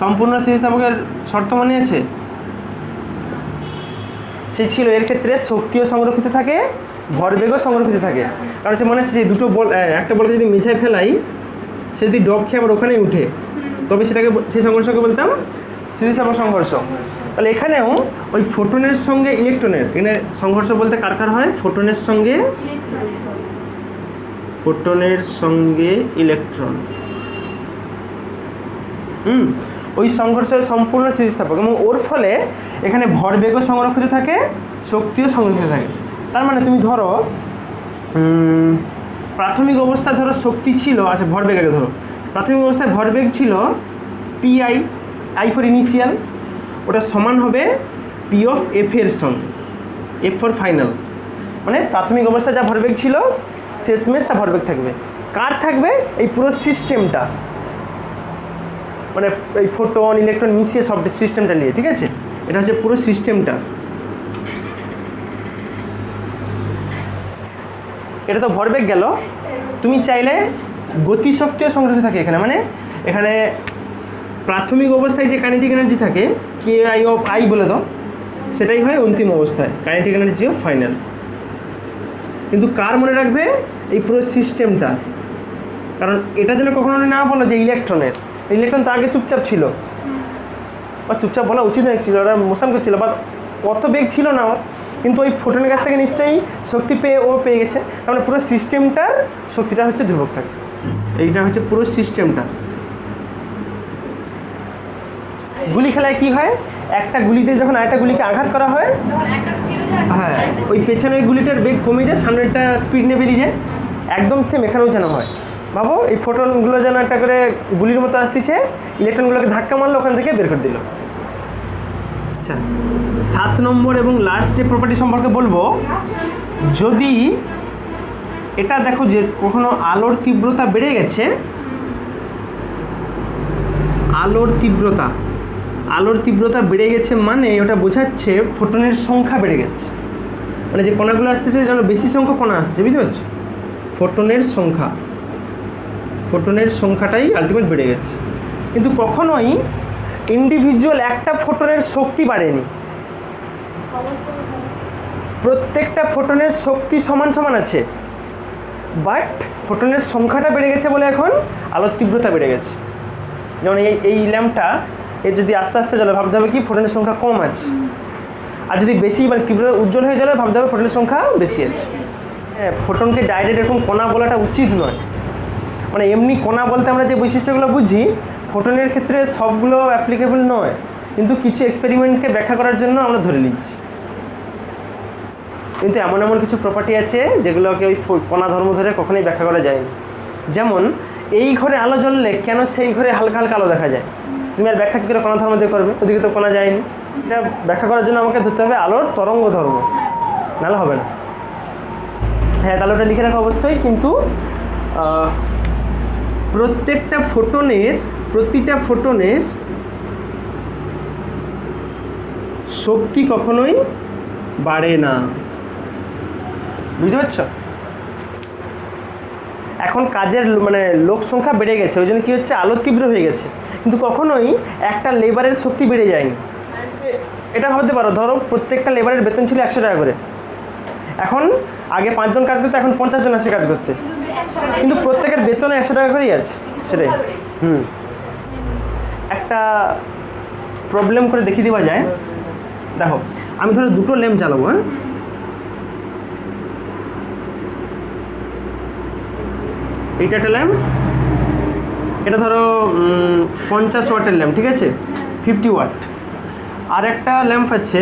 সম্পূর্ণ স্থিতিস্থাপকের শর্ত মনে আছে? সে ছিল এর ক্ষেত্রে শক্তিও সংরক্ষিত থাকে, ভরবেগও সংরক্ষিত থাকে। কারণ সে মনে হচ্ছে যে দুটো বল, একটা বলকে যদি মেঝায় ফেলাই, সে যদি ডব খেয়ে আবার ওখানেই উঠে, তবে সেটাকে সেই সংঘর্ষকে বলতাম স্থিতিস্থাপক সংঘর্ষ। তাহলে এখানেও ওই ফোটনের সঙ্গে ইলেকট্রনের, এখানে সংঘর্ষ বলতে কার কার হয়, ফোটনের সঙ্গে ইলেকট্রন। ওই সংঘর্ষের সম্পূর্ণ স্থিতিস্থাপক এবং ওর ফলে এখানে ভরবেগও সংরক্ষিত থাকে, শক্তিও সংরক্ষিত থাকে। তার মানে তুমি ধরো প্রাথমিক অবস্থায় ধরো শক্তি ছিল, আচ্ছা ভরবেগ আগে ধরো, প্রাথমিক অবস্থায় ভরবেগ ছিল পিআই, আই ফর ইনিশিয়াল, ওটা সমান হবে পি অফ এফ এর সঙ্গে, এফ ফর ফাইনাল। মানে প্রাথমিক অবস্থায় যা ভরবেগ ছিল শেষমেশ তা ভরবেগ থাকবে। কার থাকবে? এই পুরো সিস্টেমটা, মানে এই ফোটন ইলেকট্রন মিশিয়ে সব সিস্টেমটা নিয়ে, ঠিক আছে? এটা হচ্ছে পুরো সিস্টেমটা। এটা তো ভরবেগ গেল। তুমি চাইলে গতিশক্তিও সংরক্ষিত থাকে এখানে, মানে এখানে প্রাথমিক অবস্থায় যে কাইনেটিক এনার্জি থাকে কে আই অফ আই বলে দাও, সেটাই হয় অন্তিম অবস্থায় কাইনেটিক এনার্জি অফ ফাইনাল। কিন্তু কার মনে রাখবে? এই পুরো সিস্টেমটা। কারণ এটা যেন কখনো না বলো যে ইলেকট্রনের, ইলেকট্রন তো আগে চুপচাপ ছিল, বা চুপচাপ বলা উচিত ছিল, ওরা মোশন করছিল, বা অত বেগ ছিল না ওর, কিন্তু ওই ফোটনের কাছ থেকে নিশ্চয়ই শক্তি পেয়ে ও পেয়ে গেছে। তাহলে পুরো সিস্টেমটার শক্তিটা হচ্ছে ধ্রুবক থাকে। এইটা হচ্ছে পুরো সিস্টেমটা। গুলি খেলায় কি হয়, একটা গুলিতে যখন আরেকটা গুলিকে আঘাত করা হয়, হ্যাঁ ওই পেছনের গুলিটার বেগ কমে যায়, সামনেরটা স্পিড নিয়ে বেরিয়ে যায়। একদম সেম এখানেও যেন হয়। ভাবো এই ফোটনগুলো যেন একটা করে গুলির মতো আসতেছে, ইলেকট্রনগুলোকে ধাক্কা মারলো, ওখান থেকে বের করে দিল। আচ্ছা, 7 নম্বর এবং লাস্ট যে প্রপার্টি সম্পর্কে বলবো, যদি এটা দেখো যে কখনো আলোর তীব্রতা বেড়ে গেছে, আলোর তীব্রতা বেড়ে গেছে মানে ওটা বোঝাচ্ছে ফোটনের সংখ্যা বেড়ে গেছে, মানে যে কণাগুলো আসতেছে যেন বেশি সংখ্যক কণা আসছে, বুঝতে পারছো? ফোটনের সংখ্যাটাই আলটিমেট বেড়ে গেছে। কিন্তু কখনোই ইন্ডিভিজুয়াল একটা ফোটনের শক্তি বাড়েনি, প্রত্যেকটা ফোটনের শক্তি সমান সমান আছে, বাট ফোটনের সংখ্যাটা বেড়ে গেছে বলে এখন আলোর তীব্রতা বেড়ে গেছে। যেমন এই ল্যাম্পটা এর যদি আস্তে আস্তে জ্বলে, ভাবতে হবে কি ফোটনের সংখ্যা কম আছে, আর যদি বেশি মানে তীব্রতা উজ্জ্বল হয়ে জ্বলে, ভাবতে হবে ফোটনের সংখ্যা বেশি আছে। হ্যাঁ, ফোটনকে ডাইরেক্ট এরকম কণা বলাটা উচিত নয়। মানে এমনি কণা বলতে আমরা যে বৈশিষ্ট্যগুলো বুঝি, ফোটনের ক্ষেত্রে সবগুলো অ্যাপ্লিকেবল নয়, কিন্তু কিছু এক্সপেরিমেন্টকে ব্যাখ্যা করার জন্য আমরা ধরে নিচ্ছি। কিন্তু এমন এমন কিছু প্রপার্টি আছে যেগুলোকে ওই কণা ধর্ম ধরে কখনোই ব্যাখ্যা করা যায়নি। যেমন এই ঘরে আলো জ্বললে কেন সেই ঘরে হালকা হালকা আলো দেখা যায়, তুমি আর ব্যাখ্যা কী করে কণা ধর্ম দিয়ে করবে? ওদিকে তো কণা যায়নি। এটা ব্যাখ্যা করার জন্য আমাকে ধরতে হবে আলোর তরঙ্গ ধর্ম, নাহলে হবে না। হ্যাঁ, তাহলে ওটা লিখে রাখা অবশ্যই। কিন্তু প্রতিটা ফোটনের শক্তি কখনোই বাড়ে না, বুঝতে পারছো? এখন কাজের মানে লোক সংখ্যা বেড়ে গেছে, ওই জন্য কী হচ্ছে, আলো তীব্র হয়ে গেছে, কিন্তু কখনোই একটা লেবারের শক্তি বেড়ে যায়নি। এটা ভাবতে পারো, ধরো প্রত্যেকটা লেবারের বেতন ছিল 100 টাকা করে, এখন আগে 5 জন কাজ করতে, এখন 50 জন আসে কাজ করতে, কিন্তু প্রত্যেকের বেতনে 100 টাকা করেই আছে। সেটাই। একটা প্রবলেম করে দেখিয়ে দেওয়া যায়। দেখো আমি ধরো দুটো ল্যাম্প জ্বালাবো, হ্যাঁ, এইটা একটা ল্যাম্প, এটা ধরো 50 ওয়াটের ল্যাম্প, ঠিক আছে, 50 ওয়াট। আর একটা ল্যাম্প আছে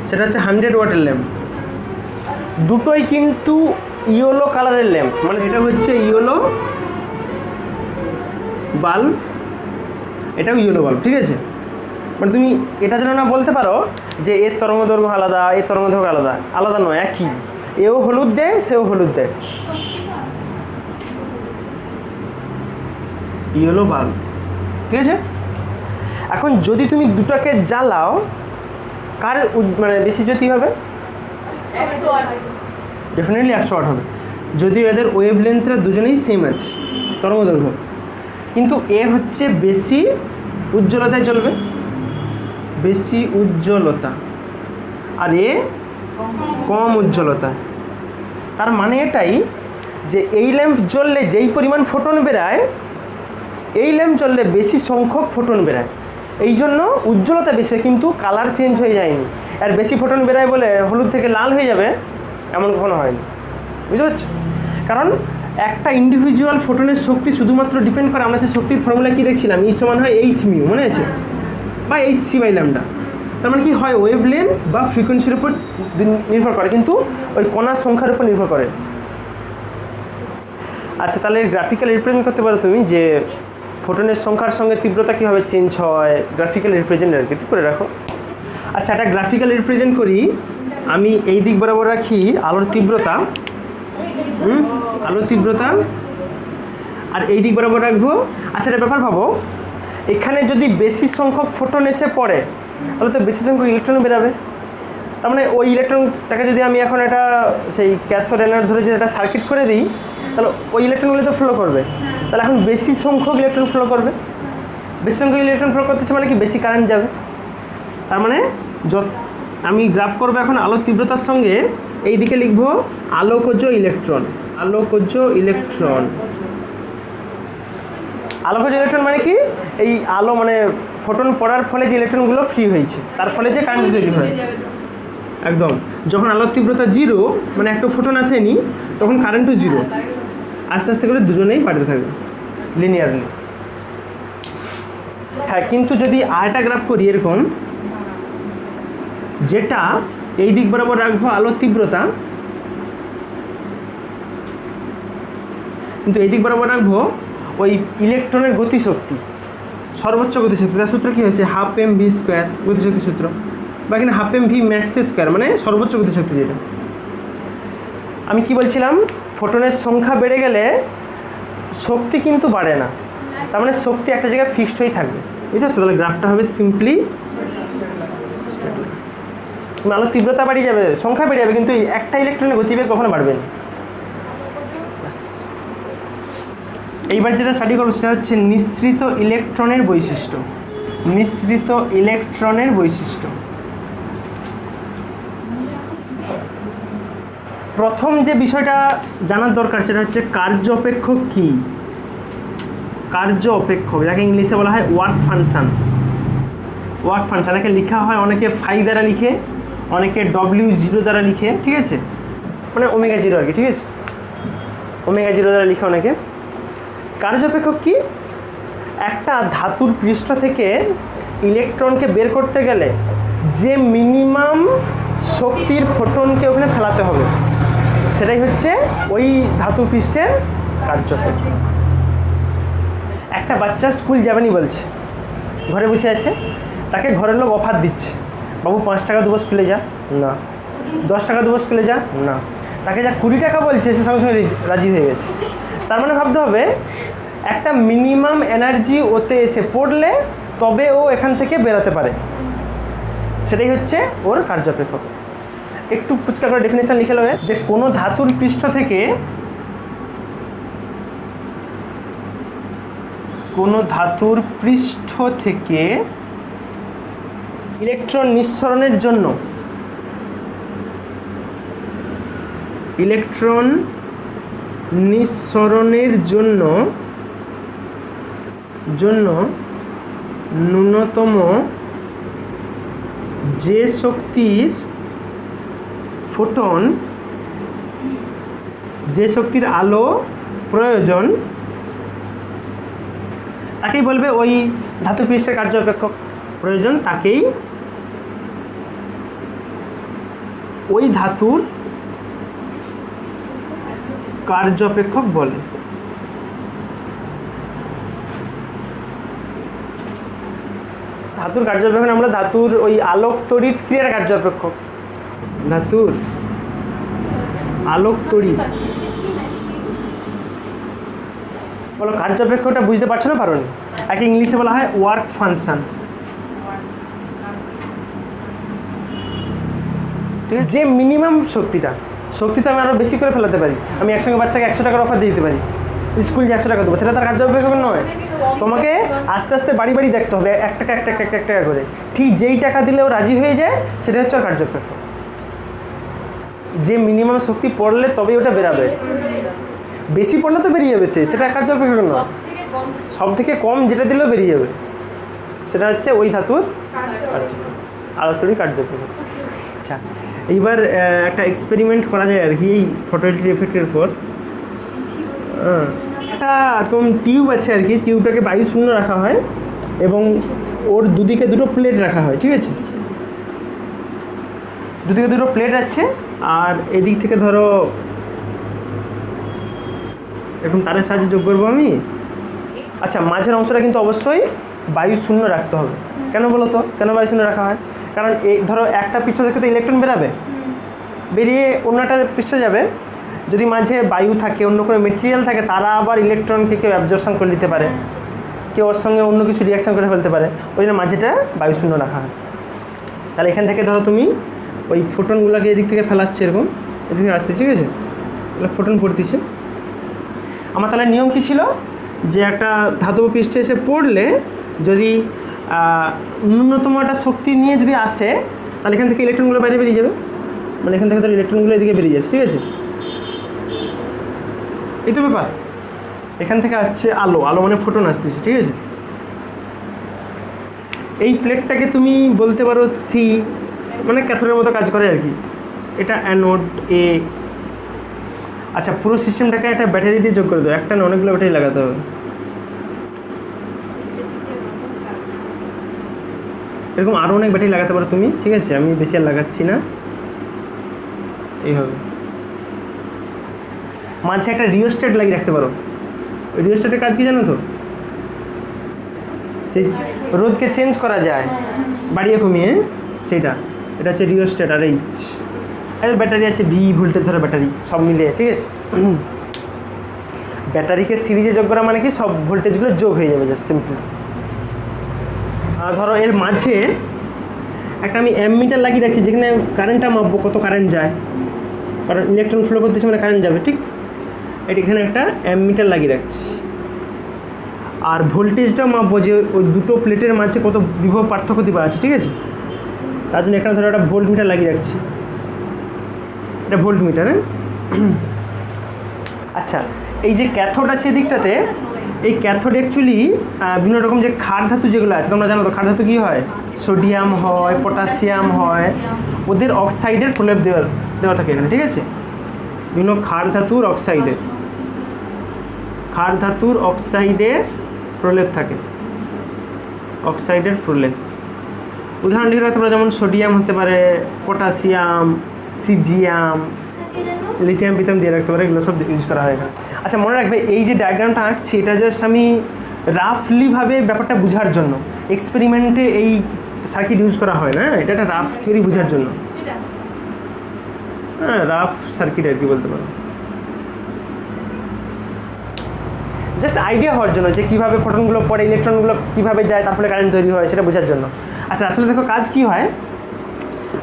সেটা হচ্ছে 100 ওয়াটের ল্যাম্প। দুটোই কিন্তু ইয়েলো কালারের ল্যাম্প, মানে এটা হচ্ছে ইয়েলো বাল্ব, এটাও ইয়েলো বাল্ব, ঠিক আছে। মানে তুমি এটা যেন না বলতে পারো যে এর তরঙ্গ দৈর্ঘ্য আলাদা, এর তরঙ্গ দৈর্ঘ্য আলাদা, আলাদা নয়, একই। এও হলুদ দেয়, সেও হলুদ দেয়, ইয়েলো বাল্ব, ঠিক আছে। এখন যদি তুমি দুটোকে জ্বালাও, কার মানে বেশি জ্যোতি হবে? ডেফিনেটলি 100 ওয়াট হবে, যদিও এদের ওয়েভ লেন্থটা দুজনেই সেম আছে, তরঙ্গ দৈর্ঘ্য, কিন্তু এ হচ্ছে বেশি উজ্জ্বলতায় চলবে, বেশি উজ্জ্বলতা, আর এ কম উজ্জ্বলতা। তার মানে এটাই যে এই ল্যাম্প জ্বললে যেই পরিমাণ ফোটন বেরায়, এই ল্যাম্প জ্বললে বেশি সংখ্যক ফোটন বেরায়, এই জন্য উজ্জ্বলতা বেশি কিন্তু কালার চেঞ্জ হয়ে যায়নি। আর বেশি ফোটন বেরায় বলে হলুদ থেকে লাল হয়ে যাবে এমন কখনো হয়নি, বুঝতে পারছো? কারণ একটা ইন্ডিভিজুয়াল ফোটনের শক্তি শুধুমাত্র ডিপেন্ড করে, আমরা সেই শক্তির ফর্মুলা কী দেখছিলাম, ই সমান হয় এইচ মিউ, মনে আছে, বা এইচ সি বাই ল্যামডা। তার মানে কি হয়, ওয়েভ লেন্থ বা ফ্রিকোয়েন্সির উপর নির্ভর করে, কিন্তু ওই কণার সংখ্যার উপর নির্ভর করে। আচ্ছা, তাহলে গ্রাফিক্যাল রিপ্রেজেন্ট করতে পারো তুমি যে ফোটনের সংখ্যার সঙ্গে তীব্রতা কীভাবে চেঞ্জ হয়, গ্রাফিক্যাল রিপ্রেজেন্ট আর কি করে রাখো। আচ্ছা, একটা গ্রাফিক্যাল রিপ্রেজেন্ট করি, আমি এই দিক বরাবর রাখি আলোর তীব্রতা, আলোর তীব্রতা, আর এই দিক বরাবর রাখবো। আচ্ছা, একটা ব্যাপার ভাবো, এখানে যদি বেশি সংখ্যক ফোটন এসে পড়ে তাহলে তো বেশি সংখ্যক ইলেকট্রন বেরাবে। তার মানে ওই ইলেকট্রনটাকে যদি আমি এখন একটা সেই ক্যাথোড অ্যানোড ধরে যদি একটা সার্কিট করে দিই, তাহলে ওই ইলেকট্রনগুলো তো ফ্লো করবে, তাহলে এখন বেশি সংখ্যক ইলেকট্রন ফ্লো করবে। বেশি সংখ্যক ইলেকট্রন ফ্লো করতেছে মানে কি, বেশি কারেন্ট যাবে। তার মানে আমি গ্রাফ করবো এখন আলোর তীব্রতার সঙ্গে, এই দিকে লিখবো আলোকজ ইলেকট্রন, আলোকজ ইলেকট্রন। আলোকজ ইলেকট্রন মানে কি, এই আলো মানে ফোটন পড়ার ফলে যে ইলেকট্রনগুলো ফ্রি হয়েছে তার ফলে যে কারেন্ট তৈরি হয়। একদম, যখন আলোর তীব্রতা 0 মানে একটা ফোটন আসেনি, তখন কারেন্টও 0, আস্তে আস্তে করে দুজনেই বাড়তে থাকবে লিনিয়ারলি। হ্যাঁ, কিন্তু যদি আরেকটা গ্রাফ করি এরকম, যেটা এই দিক বরাবর রাখবো আলোর তীব্রতা, কিন্তু এই দিক বরাবর রাখবো ওই ইলেকট্রনের গতিশক্তি, সর্বোচ্চ গতিশক্তি। তার সূত্র কী হয়েছে, হাফ এম ভি স্কোয়ার গতিশক্তি সূত্র, বা এখানে half m v max square মানে সর্বোচ্চ গতিশক্তি যেটা। আমি কি বলছিলাম, ফোটনের সংখ্যা বেড়ে গেলে শক্তি কিন্তু বাড়ে না, তার মানে শক্তি একটা জায়গায় ফিক্সড হয়েই থাকবে, বুঝতে পারছো? তাহলে গ্রাফটা হবে সিম্পলি আলোর তীব্রতা বাড়িয়ে যাবে, সংখ্যা বেড়ে যাবে, কিন্তু একটা ইলেকট্রনের গতিবেগ কখনো বাড়বে না। এইবার যেটা স্টাডি করবো সেটা হচ্ছে নিঃসৃত ইলেকট্রনের বৈশিষ্ট্য। নিঃসৃত ইলেকট্রনের বৈশিষ্ট্য। প্রথম যে বিষয়টা জানার দরকার সেটা হচ্ছে কার্য অপেক্ষক কী। কার্য অপেক্ষক, যাকে ইংলিশে বলা হয় ওয়ার্ক ফাংশন। ওয়ার্ক ফাংশন একে লেখা হয় অনেকে ফাই দ্বারা লিখে, অনেকে W0 দ্বারা লিখে, ঠিক আছে, মানে ওমেগা 0 আর কি, ঠিক আছে, ওমেগা 0 দ্বারা লিখে অনেকে। কার্য অপেক্ষক কি, একটা ধাতুর পৃষ্ঠ থেকে ইলেকট্রনকে বের করতে গেলে যে মিনিমাম শক্তির ফোটনকে ওখানে ফেলাতে হবে সেটাই হচ্ছে ওই ধাতুর পৃষ্ঠের কার্য অপেক্ষক। একটা বাচ্চা স্কুল যাবেনি বলছে, ঘরে বসে আছে, তাকে ঘরের লোক অফার দিচ্ছে, বাবু 5 টাকা দেবো স্কুলে যা, না 10 টাকা দেবো স্কুলে যা, না, তাকে যা 20 টাকা বলছে সে সঙ্গে সঙ্গে রাজি হয়ে গেছে। তার মানে ভাবতে হবে একটা মিনিমাম এনার্জি ওতে এসে পড়লে তবে ও এখান থেকে বেরোতে পারে, সেটাই হচ্ছে ওর কার্যপেক্ষক। একটু পুচকা করে ডেফিনেশন লিখে নেবে যে কোনো ধাতুর পৃষ্ঠ থেকে, কোনো ধাতুর পৃষ্ঠ থেকে ইলেকট্রন নিঃসরণের জন্য, ইলেকট্রন নিঃসরণের জন্য ন্যূনতম যে শক্তির ফোটন, যে শক্তির আলো প্রয়োজন তাকেই বলবে ওই ধাতু পৃষ্ঠের কার্য অপেক্ষক। প্রয়োজন তাকেই ওই ধাতুর কার্য অপেক্ষক বলে। ধাতুর কার্য অপেক্ষক আমরা ধাতুর ওই আলোক তড়িৎ ক্রিয়ার কার্য অপেক্ষক, ধাতুর আলোক তড়িৎ। বলো কার্য অপেক্ষকটা বুঝতে পারছো না, পারোনি? একে ইংলিশে বলা হয় ওয়ার্ক ফাংশন। যে মিনিমাম শক্তিটা, শক্তি তো আমি আরও বেশি করে ফেলাতে পারি, আমি একসঙ্গে বাচ্চাকে 100 টাকার অফার দিতে পারি, স্কুল যে 100 টাকা দেবো, সেটা তার কার্য অপেক্ষক নয়। তোমাকে আস্তে আস্তে বাড়ি বাড়ি দেখতে হবে, 1 টাকা 1 টাকা 1 টাকা করে, ঠিক যেই টাকা দিলেও রাজি হয়ে যায় সেটা হচ্ছে ওর কার্য অপেক্ষক। যে মিনিমাম শক্তি পড়লে তবেই ওটা বেরাবে, বেশি পড়লে তো বেরিয়ে যাবে, সেটা কার্য অপেক্ষক নয়। সব থেকে কম যেটা দিলেও বেরিয়ে যাবে, সেটা হচ্ছে ওই ধাতুর কার্যপ্রভাব, আলোর তড়িৎ কার্যপ্রভাব। আচ্ছা, এইবার একটা এক্সপেরিমেন্ট করা যায় আর কি এই ফটোইলেকট্রিক এফেক্টের উপর। একটা এরকম টিউব আছে আর কি, টিউবটাকে বায়ু শূন্য রাখা হয় এবং ওর দুদিকে দুটো প্লেট রাখা হয়, ঠিক আছে? দুদিকে দুটো প্লেট আছে, আর এদিক থেকে ধরো এরকম তারের সাহায্যে যোগ করবো আমি। আচ্ছা, মাঝের অংশটা কিন্তু অবশ্যই বায়ু শূন্য রাখতে হবে। কেন বলো তো, কেন বায়ু শূন্য রাখা হয়? কারণ এই ধরো একটা পৃষ্ঠ থেকে তো ইলেকট্রন বেরাবে, বেরিয়ে অন্য একটা পৃষ্ঠে যাবে। যদি মাঝে বায়ু থাকে, অন্য কোনো মেটেরিয়াল থাকে, তারা আবার ইলেকট্রনকে কেউ অ্যাবজর্পশন করে নিতে পারে, কেউ ওর সঙ্গে অন্য কিছু রিয়াকশান করে ফেলতে পারে। ওই জন্য মাঝেটা বায়ু শূন্য রাখা হয়। তাহলে এখান থেকে ধরো তুমি ওই ফোটনগুলোকে এদিক থেকে ফেলাচ্ছে, এরকম এদিক থেকে আসছে, ঠিক আছে? ফোটন পড়তেছে। আমার তাহলে নিয়ম কী ছিল, যে একটা ধাতব পৃষ্ঠে এসে পড়লে যদি ন্যূনতম একটা শক্তি নিয়ে যদি আসে, তাহলে এখান থেকে ইলেকট্রনগুলো বাইরে বেরিয়ে যাবে। মানে এখান থেকে ধরো ইলেকট্রনগুলো এদিকে বেরিয়ে যাচ্ছে, ঠিক আছে? এই তো ব্যাপার। এখান থেকে আসছে আলো, আলো মানে ফোটন আসতেছে, ঠিক আছে? এই প্লেটটাকে তুমি বলতে পারো সি, মানে ক্যাথোডের মতো কাজ করে আর কি। এটা অ্যানোড এ। আচ্ছা, পুরো সিস্টেমটাকে একটা ব্যাটারি দিয়ে যোগ করে দাও। একটা না, অনেকগুলো ব্যাটারি লাগাতে হবে। এরকম আরও অনেক ব্যাটারি লাগাতে পারো তুমি, ঠিক আছে? আমি বেশি আর লাগাচ্ছি না। এইভাবে মাঝে একটা রিওস্ট্যাট লাগিয়ে রাখতে পারো। রিওস্ট্যাটের কাজ কি জানো তো? রোদকে চেঞ্জ করা যায় বাড়িয়ে কমিয়ে, সেইটা। এটা হচ্ছে রিওস্ট্যাট। আর এইচ ব্যাটারি আছে, ভি ভোল্টেজ ধরো ব্যাটারি, সব মিলিয়ে, ঠিক আছে? ব্যাটারিকে সিরিজে যোগ করা মানে কি, সব ভোল্টেজগুলো যোগ হয়ে যাবে, জাস্ট সিম্পল। আর ধরো এর মাঝে একটা আমি অ্যামমিটার লাগিয়ে রাখছি, যেখানে কারেন্টটা মাপবো, কত কারেন্ট যায়, কারণ ইলেকট্রন ফ্লো করতেছে মানে কারেন্ট যাবে, ঠিক? এটা এখানে একটা অ্যামমিটার লাগিয়ে রাখছি। আর ভোল্টেজটাও মাপবো, যে ওই দুটো প্লেটের মাঝে কত বিভব পার্থক্য দিবা আছে, ঠিক আছে? তার জন্য এখানে ধরো একটা ভোল্ট মিটার লাগিয়ে রাখছি। এটা ভোল্ট মিটার, হ্যাঁ। আচ্ছা, এই যে ক্যাথোড আছে এদিকটাতে, এই ক্যাথোড অ্যাকচুয়ালি বিভিন্ন রকম যে ক্ষার ধাতু যেগুলো আছে, তোমরা জানো তো ক্ষার ধাতু কী হয়? সোডিয়াম হয়, পটাশিয়াম হয়, ওদের অক্সাইডের প্রলেপ দেওয়া থাকে এখানে, ঠিক আছে? বিভিন্ন ক্ষার ধাতুর অক্সাইডের প্রলেপ থাকে, অক্সাইডের প্রলেপ। উদাহরণ লিখে রাখতে পারো, যেমন সোডিয়াম হতে পারে, পটাশিয়াম, সিজিয়াম, লিথিয়াম পিথিয়াম দিয়ে রাখতে পারে, এগুলো সব ইউজ করা হয় এখানে। আচ্ছা, মনে রাখবে এই যে ডায়াগ্রামটা আঁকছি, এটা জাস্ট আমি রাফলিভাবে ব্যাপারটা বোঝার জন্য। এক্সপেরিমেন্টে এই সার্কিট ইউজ করা হয় না, এটা একটা রাফ থিওরি বোঝার জন্য। হ্যাঁ, রাফ সার্কিট আর কি বলতে পারো, জাস্ট আইডিয়া হওয়ার জন্য, যে কীভাবে ফোটনগুলো পড়ে, ইলেকট্রনগুলো কীভাবে যায়, তারপরে কারেন্ট তৈরি হয়, সেটা বোঝার জন্য। আচ্ছা, আসলে দেখো কাজ কী হয়,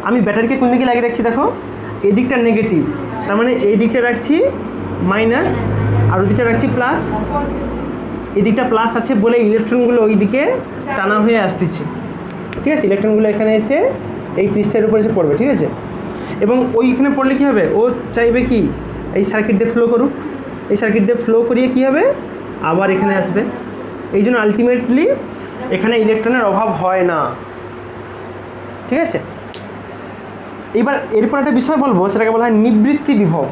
আমি ব্যাটারিকে কোন দিকে লাগিয়ে রাখছি, দেখো এই দিকটা নেগেটিভ, তার মানে এই দিকটা রাখছি মাইনাস, আর ওই দিকটা রাখছি প্লাস। এই দিকটা প্লাস আছে বলে ইলেকট্রনগুলো ওই দিকে টানা হয়ে আসতেছে, ঠিক আছে? ইলেকট্রনগুলো এখানে এসে এই পৃষ্ঠের উপর এসে পড়বে, ঠিক আছে? এবং ওইখানে পড়লে কী হবে, ও চাইবে কি এই সার্কিট দিয়ে ফ্লো করুক, এই সার্কিট দিয়ে ফ্লো করিয়ে কী হবে, আবার এখানে আসবে। এই জন্য আলটিমেটলি এখানে ইলেকট্রনের অভাব হয় না, ঠিক আছে? এবার এরপর একটা বিষয় বলবো, সেটাকে বলা হয় নিবৃত্তি বিভব।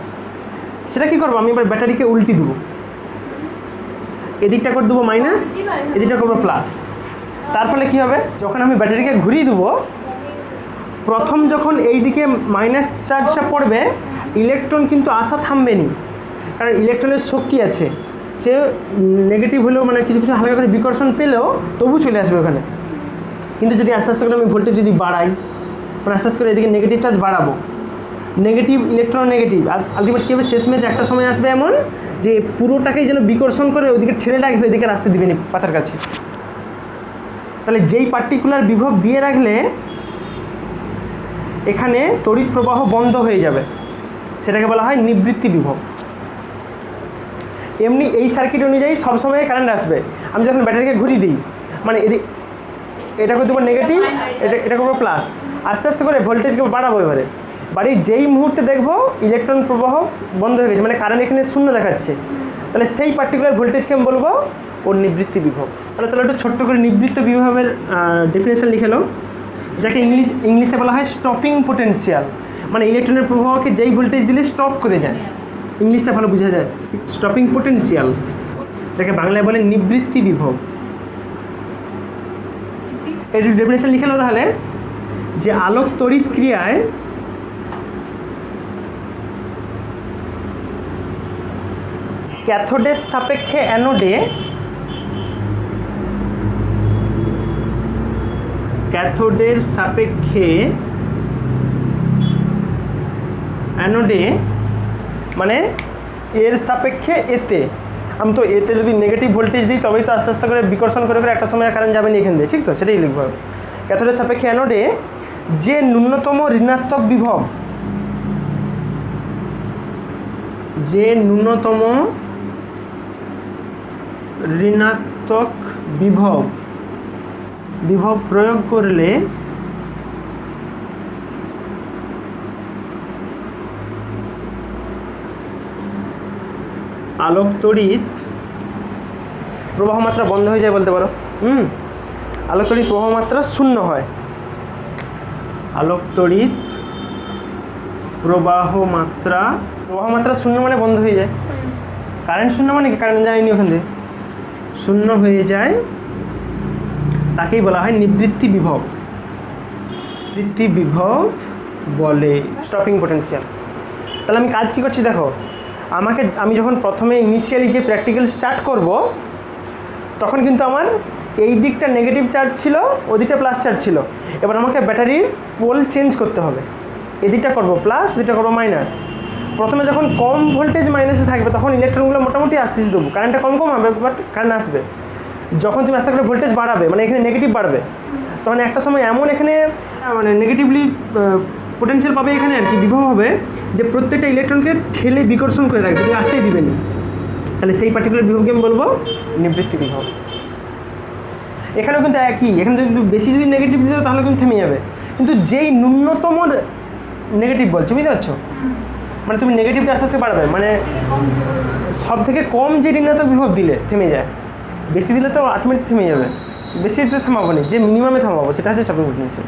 সেটা কী করবো, আমি এবার ব্যাটারিকে উল্টি দেবো, এদিকটা করে দেবো মাইনাস, এদিকটা করবো প্লাস। তার ফলে কী হবে, যখন আমি ব্যাটারিকে ঘুরিয়ে দেবো, প্রথম যখন এই দিকে মাইনাস চার্জটা পড়বে, ইলেকট্রন কিন্তু আসা থামবে নি, কারণ ইলেকট্রনের শক্তি আছে। সে নেগেটিভ হলেও, মানে কিছু কিছু হালকা করে বিকর্ষণ পেলেও তবু চলে আসবে ওখানে। কিন্তু যদি আস্তে আস্তে করে আমি ভোল্টেজ যদি বাড়াই, মানে আস্তে আস্তে করে এদিকে নেগেটিভ চার্জ বাড়াবো, নেগেটিভ ইলেকট্রন নেগেটিভ, আলটিমেট কী হবে, শেষমেশ একটা সময় আসবে এমন যে পুরোটাকেই যেন বিকর্ষণ করে ওইদিকে ঠেলে রাখবে, এদিকে আসতে দিবে নি পাতার কাছে। তাহলে যেই পার্টিকুলার বিভব দিয়ে রাখলে এখানে তড়িৎ প্রবাহ বন্ধ হয়ে যাবে, সেটাকে বলা হয় নিবৃত্তি বিভব। এমনি এই সার্কিট অনুযায়ী সবসময় কারেন্ট আসবে। আমি যখন ব্যাটারিকে ঘুরিয়ে দিই, মানে এটা করে দেবো নেগেটিভ, এটা করবো প্লাস, আস্তে আস্তে করে ভোল্টেজকে বাড়াবো। এবারে বাড়ি যেই মুহূর্তে দেখবো ইলেকট্রন প্রবাহ বন্ধ হয়ে গেছে, মানে কারেন্ট এখানে শূন্য দেখাচ্ছে, তাহলে সেই পার্টিকুলার ভোল্টেজকে আমি বলবো ও নিবৃত্তি বিভব। তাহলে চলো একটু ছোট্ট করে নিবৃত্ত বিভবের ডেফিনেশন লিখে নাও, যাকে ইংলিশে বলা হয় স্টপিং পোটেনশিয়াল, মানে ইলেকট্রনের প্রবাহকে যেই ভোল্টেজ দিলে স্টপ করে যায়, ইংলিশটা ভালো বোঝা যায়, স্টপিং পোটেনশিয়াল, যাকে বাংলায় বলে নিবৃত্তি বিভব। এর ডেফিনেশন লিখে নাও তাহলে, যে আলোক তড়িৎ ক্রিয়ায় ক্যাথোডের সাপেক্ষে অ্যানোডে মানে এর সাপেক্ষে এতে, আমি তো এতে যদি নেগেটিভ ভোল্টেজ দিই তবেই তো আস্তে আস্তে করে বিকর্ষণ করে একটা সময় কারেন্ট যাবে না এখান দিয়ে, ঠিক তো, সেটাই লিখবো। ক্যাথোডের সাপেক্ষে অ্যানোডে যে ন্যূনতম ঋণাত্মক বিভব প্রয়োগ করলে আলোক তড়িৎ প্রবাহ মাত্রা বন্ধ হয়ে যায় বলতে পারো। আলোক তড়িৎ প্রবাহ মাত্রা শূন্য হয়, আলোক তড়িৎ প্রবাহ মাত্রা শূন্য মানে বন্ধ হয়ে যায়। কারেন্ট শূন্য মানে কি, কারেন্ট যায়নি ওখান থেকে, শূন্য হয়ে যায়, তাকেই বলা হয় নিবৃত্তি বিভব বলে, স্টপিং পোটেনশিয়াল। তাহলে আমি কাজ কি করছি দেখো, আমি যখন প্রথমে ইনিশিয়ালি যে প্র্যাকটিক্যাল স্টার্ট করব, তখন কিন্তু আমার এই দিকটা নেগেটিভ চার্জ ছিল, ওদিকটা প্লাস চার্জ ছিল। এবার আমাকে ব্যাটারির পোল চেঞ্জ করতে হবে, এদিকটা করব প্লাস, ওদিকটা করবো মাইনাস। প্রথমে যখন কম ভোল্টেজ মাইনাসে থাকবে তখন ইলেকট্রনগুলো মোটামুটি আস্তে আস্তে দেবো, কারেন্টটা কম হবে বাট কারেন্ট আসবে। যখন তুমি আস্তে করে ভোল্টেজ বাড়াবে, মানে এখানে নেগেটিভ বাড়বে, তখন একটা সময় এমন এখানে মানে নেগেটিভলি পোটেনশিয়াল পাবে এখানে আর কি, বিভব হবে, যে প্রত্যেকটা ইলেকট্রনকে ঠেলে বিকর্ষণ করে রাখবে, তুমি আসতেই দিবেনি। তাহলে সেই পার্টিকুলার বিভবকে আমি বলবো নিবৃত্তি বিভব। এখানেও কিন্তু একই, এখানে যদি বেশি যদি নেগেটিভ দিতে তাহলে কিন্তু থেমে যাবে, কিন্তু যেই ন্যূনতম নেগেটিভ বলছো, বুঝতে পারছো, মানে তুমি নেগেটিভটা আস্তে আস্তে বাড়বে, মানে সব থেকে কম যে ঋণাত্মক বিভব দিলে থেমে যায়, বেশি দিলে তো অটোমেটিক থেমে যাবে, বেশি দিতে থামাবো না, যে মিনিমামে থামাবো সেটা হচ্ছে স্টপিং পোটেনশিয়াল।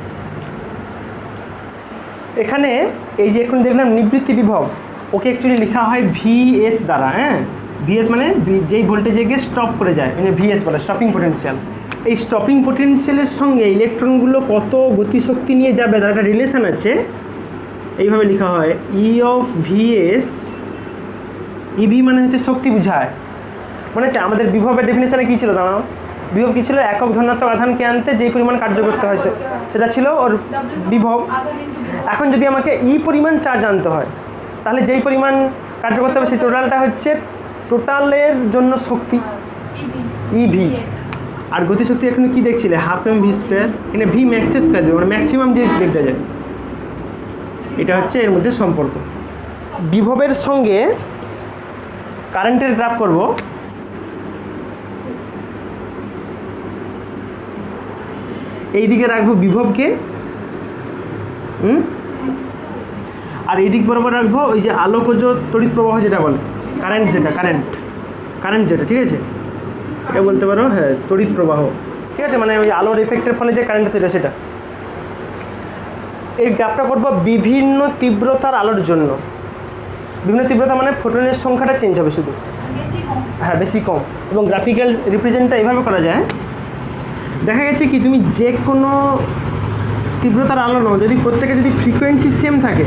এখানে এই যে এখন দেখলাম নিবৃত্তি বিভব, ওকে অ্যাকচুয়ালি লেখা হয় ভিএস দ্বারা। ভিএস মানে যেই ভোল্টেজে গিয়ে স্টপ করে যায়, মানে ভিএস বলে স্টপিং পোটেনশিয়াল। এই স্টপিং পোটেনশিয়ালের সঙ্গে ইলেকট্রনগুলো কত গতিশক্তি নিয়ে যাবে তার একটা রিলেশন আছে, এইভাবে লেখা হয় ই অফ ভিএস। ইভি মানে হচ্ছে শক্তি বোঝায়, মনে হচ্ছে আমাদের বিভবের ডেফিনেশনে কী ছিল দাঁড়াও, বিভব কী ছিল, একক ধনাত্মক আধানকে আনতে যেই পরিমাণ কার্য করতে হয় সেটা ছিল ওর বিভব। এখন যদি আমাকে পরিমাণ চার্জ আনতে হয়, তাহলে যেই পরিমাণ কার্য করতে হবে সেই টোটালটা হচ্ছে টোটালের জন্য শক্তি ইভি। আর গতিশক্তি এখন কি দেখছিলে, হাফ এম ভি স্কোয়ার, এখানে ভি ম্যাক্সের স্কোয়ার দেবে, মানে ম্যাক্সিমাম যে বেগটা যায়, এটা হচ্ছে এর মধ্যে সম্পর্ক। বিভবের সঙ্গে কারেন্টের গ্রাফ করব, এই দিকে রাখবো বিভবকে, আর এই দিক বরাবর রাখবো ওই যে আলোকজ তড়িৎ প্রবাহ যেটা বলে, কারেন্ট যেটা, ঠিক আছে, এটা বলতে পারো, হ্যাঁ তড়িৎ প্রবাহ, ঠিক আছে, মানে ওই আলোর এফেক্টের ফলে যে কারেন্ট তৈরি সেটা। এই গ্রাফটা করবো বিভিন্ন তীব্রতার আলোর জন্য। বিভিন্ন তীব্রতা মানে ফোটনের সংখ্যাটা চেঞ্জ হবে শুধু, হ্যাঁ বেশি কম। এবং গ্রাফিক্যাল রিপ্রেজেন্টটা এইভাবে করা যায়, দেখা গেছে কি তুমি যে কোনো তীব্রতার আলো নাও, যদি প্রত্যেকে যদি ফ্রিকোয়েন্সি সেম থাকে,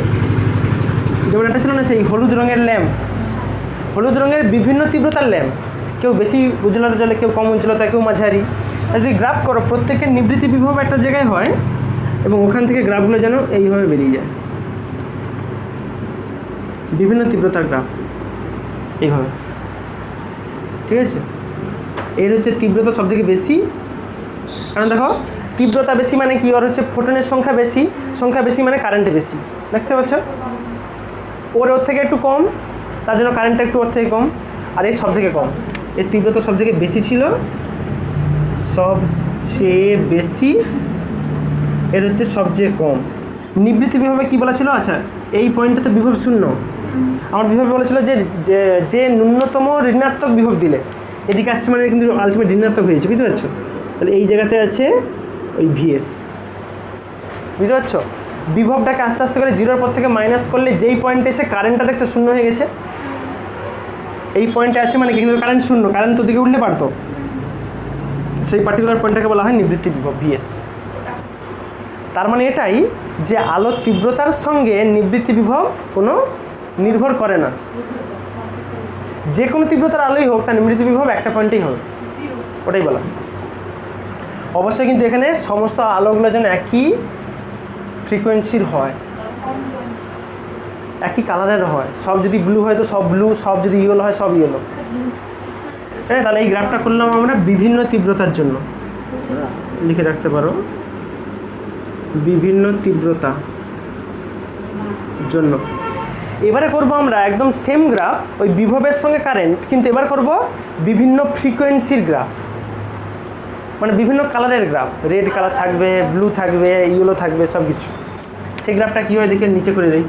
যেমন একটা ছিল না সেই হলুদ রঙের ল্যাম্প, হলুদ রঙের বিভিন্ন তীব্রতার ল্যাম্প, কেউ বেশি উজ্জ্বলতা জ্বলে, কেউ কম উজ্জ্বলতা, কেউ মাঝারি। যদি গ্রাফ করো প্রত্যেকের নিবৃত্তি বিভব একটা জায়গায় হয়, এবং ওখান থেকে গ্রাফগুলো যেন এইভাবে বেরিয়ে যায়, বিভিন্ন তীব্রতার গ্রাফ এইভাবে, ঠিক আছে। এর হচ্ছে তীব্রতা সব থেকে বেশি, কারণ দেখো তীব্রতা বেশি মানে কি, ওর হচ্ছে ফোটনের সংখ্যা বেশি মানে কারেন্ট বেশি, দেখতে পাচ্ছ, ওর থেকে একটু কম, তার জন্য কারেন্টটা একটু ওর থেকে কম, আর এই সব থেকে কম, এর তীব্রতা সব থেকে বেশি ছিল, সবচেয়ে বেশি, এর হচ্ছে সবচেয়ে কম। নিবৃত্তি বিভবে কী বলা ছিল, আচ্ছা এই পয়েন্টটাতে বিভব শূন্য, আমার বিভব বলেছিল যে ন্যূনতম ঋণাত্মক বিভব দিলে, এদিকে আসছে মানে কিন্তু আলটিমেট ঋণাত্মক হয়েছে, বুঝতে পারছো? তাহলে এই জায়গাতে আছে ওই ভিএস, বুঝতে পারছো? বিভবটাকে আস্তে আস্তে করে জিরোর পর থেকে মাইনাস করলে যেই পয়েন্টে এসে কারেন্টটা দেখছো শূন্য হয়ে গেছে, এই পয়েন্টে আছে মানে কিন্তু কারেন্ট শূন্য, কারেন্ট তো দিকে উঠলে পারতো, সেই পার্টিকুলার পয়েন্টটাকে বলা হয় নিবৃত্তি বিভব ভিএস। তার মানে এটাই যে আলোর তীব্রতার সঙ্গে নিবৃত্তি বিভব কোনো নির্ভর করে না, যে কোনো তীব্রতার আলোই হোক তার নিবৃত্তি বিভব একটা পয়েন্টেই হবে, ওটাই বলা। অবশ্যই কিন্তু এখানে সমস্ত আলোগুলো যেন একই ফ্রিকোয়েন্সির হয়, একই কালারের হয়, সব যদি ব্লু হয় তো সব ব্লু, সব যদি ইয়েলো হয় সব ইয়েলো। হ্যাঁ, তাহলে এই গ্রাফটা করলাম আমরা বিভিন্ন তীব্রতার জন্য, লিখে রাখতে পারো বিভিন্ন তীব্রতা জন্য। এবারে করব আমরা একদম সেম গ্রাফ, ওই বিভবের সঙ্গে কারেন্ট, কিন্তু এবার করব বিভিন্ন ফ্রিকোয়েন্সির গ্রাফ, মানে বিভিন্ন কালারের গ্রাফ, রেড কালার থাকবে, ব্লু থাকবে, ইয়েলো থাকবে, সব কিছু। সেই গ্রাফটা কী হয় দেখে নিচে করে দেই।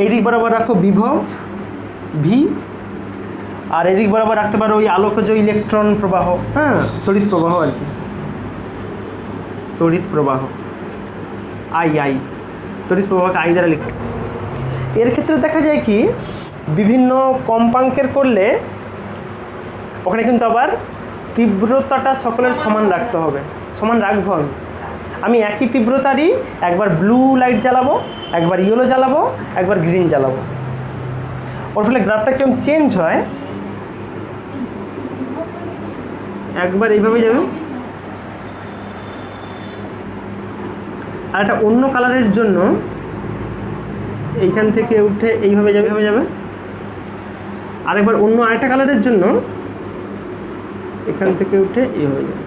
এই দিক বরাবর রাখো বিভব ভি, আর এদিক বরাবর রাখতে পারো ওই আলোকজ ইলেকট্রন প্রবাহ, হ্যাঁ, তড়িৎ প্রবাহ আর কি, তড়িৎ প্রবাহ আই, তড়িৎ প্রবাহকে আই দ্বারা লিখতে। এর ক্ষেত্রে দেখা যায় কি বিভিন্ন কম্পাঙ্কের করলে ওখানে কিন্তু আবার তীব্রতাটা সকলের সমান রাখতে হবে, সমান রাখবো। আমি একই তীব্রতারই একবার ব্লু লাইট জ্বালাবো, একবার ইয়েলো জ্বালাবো, একবার গ্রিন জ্বালাবো, ওর ফলে গ্রাফটা কেমন চেঞ্জ হয়, একবার এইভাবে যাবে আর একটা অন্য কালারের জন্য এইখান থেকে উঠে এইভাবে যাবে, আরেকবার অন্য আরেকটা কালারের জন্য এখান থেকে উঠে এইভাবে যাবে।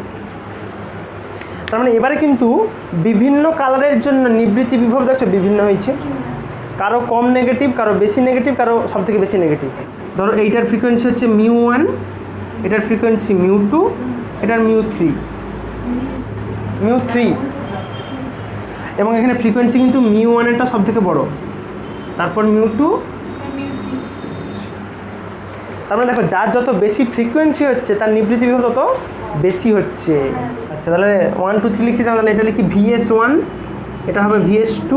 তার মানে এবারে কিন্তু বিভিন্ন কালারের জন্য নিবৃত্তি বিভব দেখছো বিভিন্ন হয়েছে, কারো কম নেগেটিভ, কারো বেশি নেগেটিভ, কারো সব থেকে বেশি নেগেটিভ। ধরো এইটার ফ্রিকোয়েন্সি হচ্ছে μ1, এটার ফ্রিকোয়েন্সি μ2, এটার μ3, এবং এখানে ফ্রিকোয়েন্সি কিন্তু μ1 এরটা সব থেকে বড়, তারপর μ2, তারপরে দেখো যার যত বেশি ফ্রিকোয়েন্সি হচ্ছে তার নিবৃত্তি বিভব তত বেশি হচ্ছে। আচ্ছা, তাহলে 1 2 3 লিখছি, তাহলে এটা লিখি VS1, এটা হবে VS2,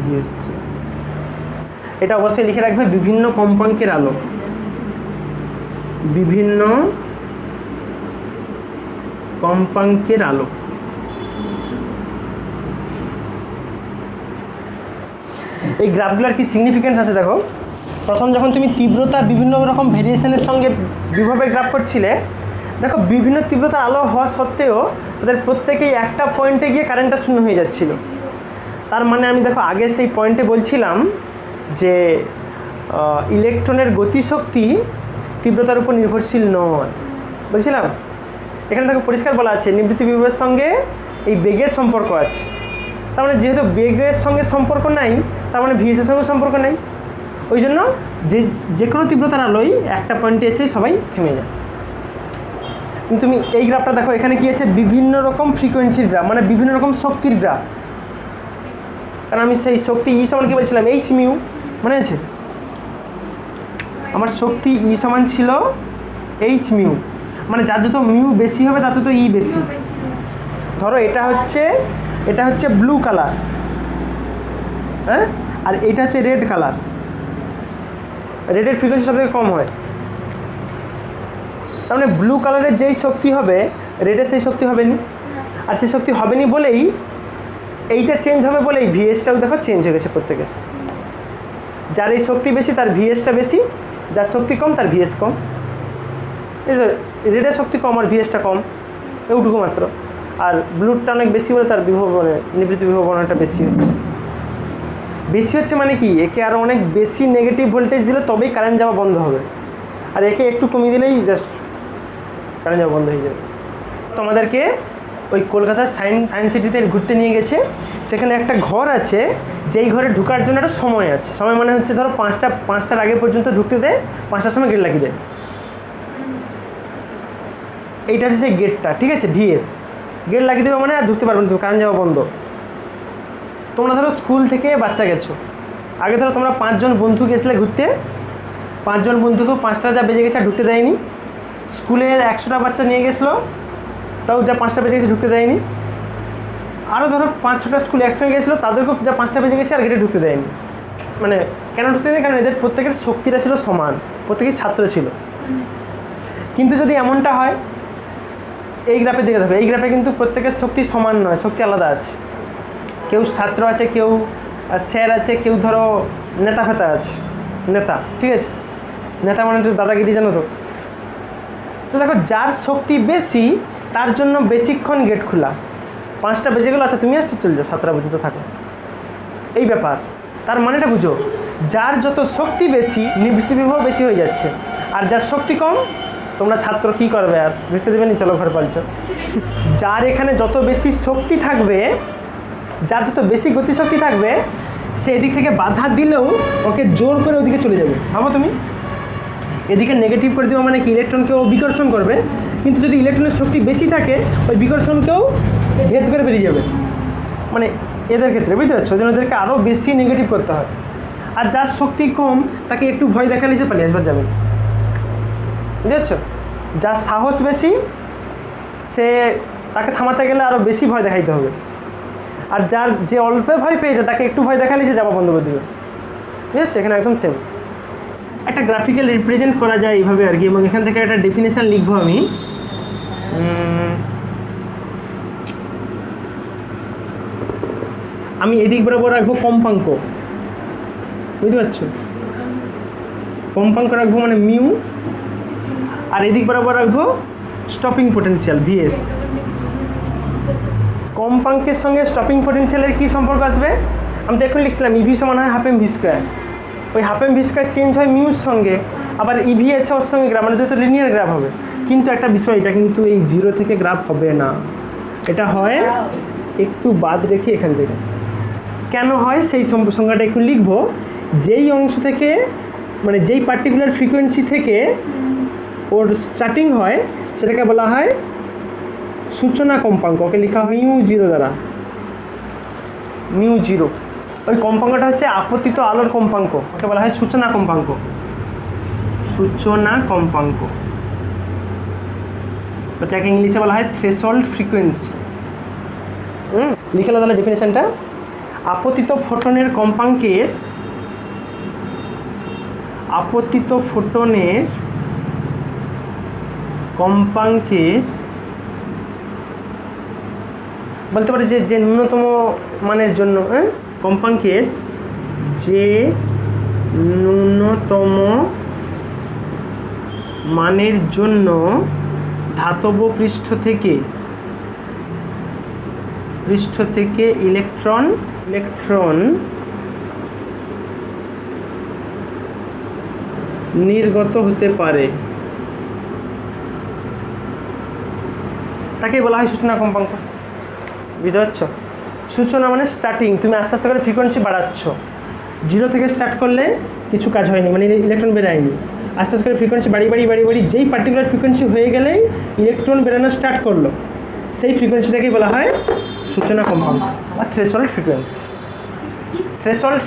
VS3। এটা অবশ্যই লিখে রাখবে বিভিন্ন কম্পাঙ্কের আলো, বিভিন্ন কম্পাঙ্কের আলো। এই গ্রাফগুলোর কি সিগনিফিকেন্স আছে দেখো। প্রথম যখন তুমি তীব্রতা বিভিন্ন রকম ভেরিয়েশনের সঙ্গে বিভবের গ্রাফ করছিলে, দেখো বিভিন্ন তীব্রতার আলো হওয়া সত্ত্বেও তাদের প্রত্যেকেই একটা পয়েন্টে গিয়ে কারেন্টটা শূন্য হয়ে যাচ্ছিল। তার মানে আমি দেখো আগে সেই পয়েন্টে বলছিলাম যে ইলেকট্রনের গতিশক্তি তীব্রতার উপর নির্ভরশীল নয়, বলছিলাম। এখানে দেখো পরিষ্কার বলা আছে নিবৃত্তি বিভবের সঙ্গে এই বেগের সম্পর্ক আছে। তার মানে যেহেতু বেগের সঙ্গে সম্পর্ক নাই, তার মানে ভিএসের সঙ্গে সম্পর্ক নেই। ওই জন্য যে কোনো তীব্রতার আলোই একটা পয়েন্টে এসে সবাই থেমে যায়। কিন্তু তুমি এই গ্রাফটা দেখো, এখানে কি আছে বিভিন্ন রকম ফ্রিকোয়েন্সির গ্রাফ, মানে বিভিন্ন রকম শক্তির গ্রাফ। কারণ আমি সেই শক্তি ই সমান কি বলছিলাম, এইচ মিউ, মনে আছে? আমার শক্তি ই সমান ছিল এইচ মিউ, মানে যার যত মিউ বেশি হবে তার তত ই বেশি। ধরো এটা হচ্ছে ব্লু কালার, হ্যাঁ, আর এটা হচ্ছে রেড কালার। রেডের ফ্রিকোয়েন্সি সবথেকে কম হয়, তার মানে ব্লু কালারের যেই শক্তি হবে রেডের সেই শক্তি হবে নি, আর সেই শক্তি হবে নি বলেই এইটা চেঞ্জ হবে বলেই ভিএসটাও দেখো চেঞ্জ হয়ে গেছে প্রত্যেকের। যার এই শক্তি বেশি তার ভিএসটা বেশি, যার শক্তি কম তার ভিএস কম। এই যে রেডের শক্তি কম আর ভিএসটা কম, এইটুকু মাত্র। আর ব্লুটা অনেক বেশি বলে তার বিভব মানে নিবৃত্তি বিভব অনেকটা বেশি হচ্ছে। বেশি হচ্ছে মানে কি, একে আরও অনেক বেশি নেগেটিভ ভোল্টেজ দিলে তবেই কারেন্ট যাওয়া বন্ধ হবে, আর একে একটু কমিয়ে দিলেই জাস্ট কারেন্ট যাওয়া বন্ধ হয়ে যাবে। তোমাদেরকে ওই কলকাতার সায়েন্স সিটিতে ঘুরতে নিয়ে গেছে, সেখানে একটা ঘর আছে, যেই ঘরে ঢোকার জন্য একটা সময় আছে। সময় মানে হচ্ছে ধরো 5টার আগে পর্যন্ত ঢুকতে দেয়, 5টার সময় গেট লাগিয়ে দেয়। এইটা হচ্ছে সেই গেটটা, ঠিক আছে, ভিএস। গেট লাগিয়ে দেবে মানে আর ঢুকতে পারবে না, কারেন্ট যাওয়া বন্ধ। তোমরা ধরো স্কুল থেকে বাচ্চা গেছো, আগে ধরো তোমরা 5 জন বন্ধু গেছিলে ঘুরতে, 5 জন বন্ধুকেও 5টা যা বেজে গেছে আর ঢুকতে দেয়নি। স্কুলের 100টা বাচ্চা নিয়ে গেছিলো, তাও যা 5টা বেজে গেছে ঢুকতে দেয়নি। আরও ধরো 5-6টা স্কুল একসঙ্গে গেছিলো, তাদেরকেও যা 5টা বেজে গেছে আর গেটে ঢুকতে দেয়নি। মানে কেন ঢুকতে দেয়নি? কারণ এদের প্রত্যেকের শক্তিটা ছিল সমান, প্রত্যেকেই ছাত্র ছিল। কিন্তু যদি এমনটা হয়, এই গ্রাফে দেখে দেখো, এই গ্রাফে কিন্তু প্রত্যেকের শক্তি সমান নয়, শক্তি আলাদা আছে। কেউ ছাত্র আছে, কেউ স্যার আছে, কেউ ধরো নেতা ফেতা আছে, নেতা, ঠিক আছে? নেতা মানে তো দাদাগিরি, জানো তো। তো দেখো, যার শক্তি বেশি তার জন্য বেশিক্ষণ গেট খোলা। 5টা বেজে গেলো, আচ্ছা তুমি আসছো, চলে যাও, 7টা পর্যন্ত থাকো, এই ব্যাপার। তার মানেটা বুঝো, যার যত শক্তি বেশি নিবৃত্তি বিবাহ বেশি হয়ে যাচ্ছে, আর যার শক্তি কম, তোমরা ছাত্র কী করবে আর, বুঝতে দেবে নি, চলো ঘর পালছো। যার এখানে যত বেশি শক্তি থাকবে, যার যত বেশি গতিশক্তি থাকবে, সে এদিক থেকে বাধা দিলেও ওকে জোর করে ওদিকে চলে যাবে। ভাবো তুমি, এদিকে নেগেটিভ করে দেওয়া মানে কি, ইলেকট্রনকেও বিকর্ষণ করবে, কিন্তু যদি ইলেকট্রনের শক্তি বেশি থাকে, ওই বিকর্ষণকেও ভেদ করে বেরিয়ে যাবে। মানে এদের ক্ষেত্রে বুঝতে পারছো, ওই জন্য এদেরকে আরও বেশি নেগেটিভ করতে হয়। আর যার শক্তি কম, তাকে একটু ভয় দেখালে সে পালিয়ে আসবার যাবে, বুঝতে পারছো? যার সাহস বেশি, সে তাকে থামাতে গেলে আরও বেশি ভয় দেখাইতে হবে। আর যার যে অল্প ভয় পেয়েছে, তাকে একটু ভয় দেখালে সে যাওয়া বন্ধ করে দেবে, ঠিক আছে? এখানে একদম সেম। একটা গ্রাফিক্যাল রিপ্রেজেন্ট করা যায় এইভাবে আর কি, এবং এখান থেকে একটা ডেফিনেশান লিখবো আমি। আমি এদিক বরাবর রাখবো কম্পাঙ্ক, বুঝতে পারছো? কম্পাঙ্ক রাখবো মানে মিউ, আর এদিক বরাবর রাখবো স্টপিং পোটেনশিয়াল ভিএস। কম্পাঙ্কের সঙ্গে স্টপিং পোটেনশিয়ালের কী সম্পর্ক আসবে? আমি তো এখন লিখছিলাম ইভি সমান হয় হাফ এম ভি স্কোয়ার। ওই half m v square change হয় মিউর সঙ্গে, আবার ইভি আছে ওর সঙ্গে গ্রাফ, মানে তো লিনিয়ার গ্রাফ হবে। কিন্তু একটা বিষয়, এটা কিন্তু এই 0 থেকে গ্রাফ হবে না, এটা হয় একটু বাদ রেখে এখান থেকে। কেন হয় সেই সংজ্ঞাটা একটু লিখবো। যেই অংশ থেকে, মানে যেই পার্টিকুলার ফ্রিকোয়েন্সি থেকে ওর স্টার্টিং হয়, সেটাকে বলা হয় সূচনা কম্পাঙ্ক। ওকে লেখা হয় μ0 দ্বারা, μ0। ওই কম্পাঙ্কটা হচ্ছে আপতিত আলোর কম্পাঙ্ক, ওকে বলা হয় সূচনা কম্পাঙ্ক, সূচনা কম্পাঙ্ক। যাকে ইংলিশে বলা হয় থ্রেশহোল্ড ফ্রিকোয়েন্সি। লিখে নাও তাহলে ডেফিনেশনটা। আপতিত ফোটনের কম্পাঙ্কের, আপতিত ফোটনের কম্পাঙ্কের বলতে পারি যে ন্যূনতম মানের জন্য, কম্পাঙ্কের যে ন্যূনতম মানের জন্য ধাতব পৃষ্ঠ থেকে ইলেকট্রন নির্গত হতে পারে, তাকে বলা হয় সূচনা কম্পাঙ্ক। বুঝতে পারছো? সূচনা মানে স্টার্টিং, তুমি আস্তে আস্তে করে ফ্রিকোয়েন্সি বাড়াচ্ছ। 0 থেকে স্টার্ট করলে কিছু কাজ হয়নি, মানে ইলেকট্রন বেরোয়নি। আস্তে আস্তে করে ফ্রিকোয়েন্সি বাড়ি যেই পার্টিকুলার ফ্রিকোয়েন্সি হয়ে গেলেই ইলেকট্রন বেরোনো স্টার্ট করলো, সেই ফ্রিকোয়েন্সিটাকেই বলা হয় সূচনা কম্পাঙ্ক বা থ্রেশহোল্ড ফ্রিকোয়েন্সি। থ্রেশহোল্ড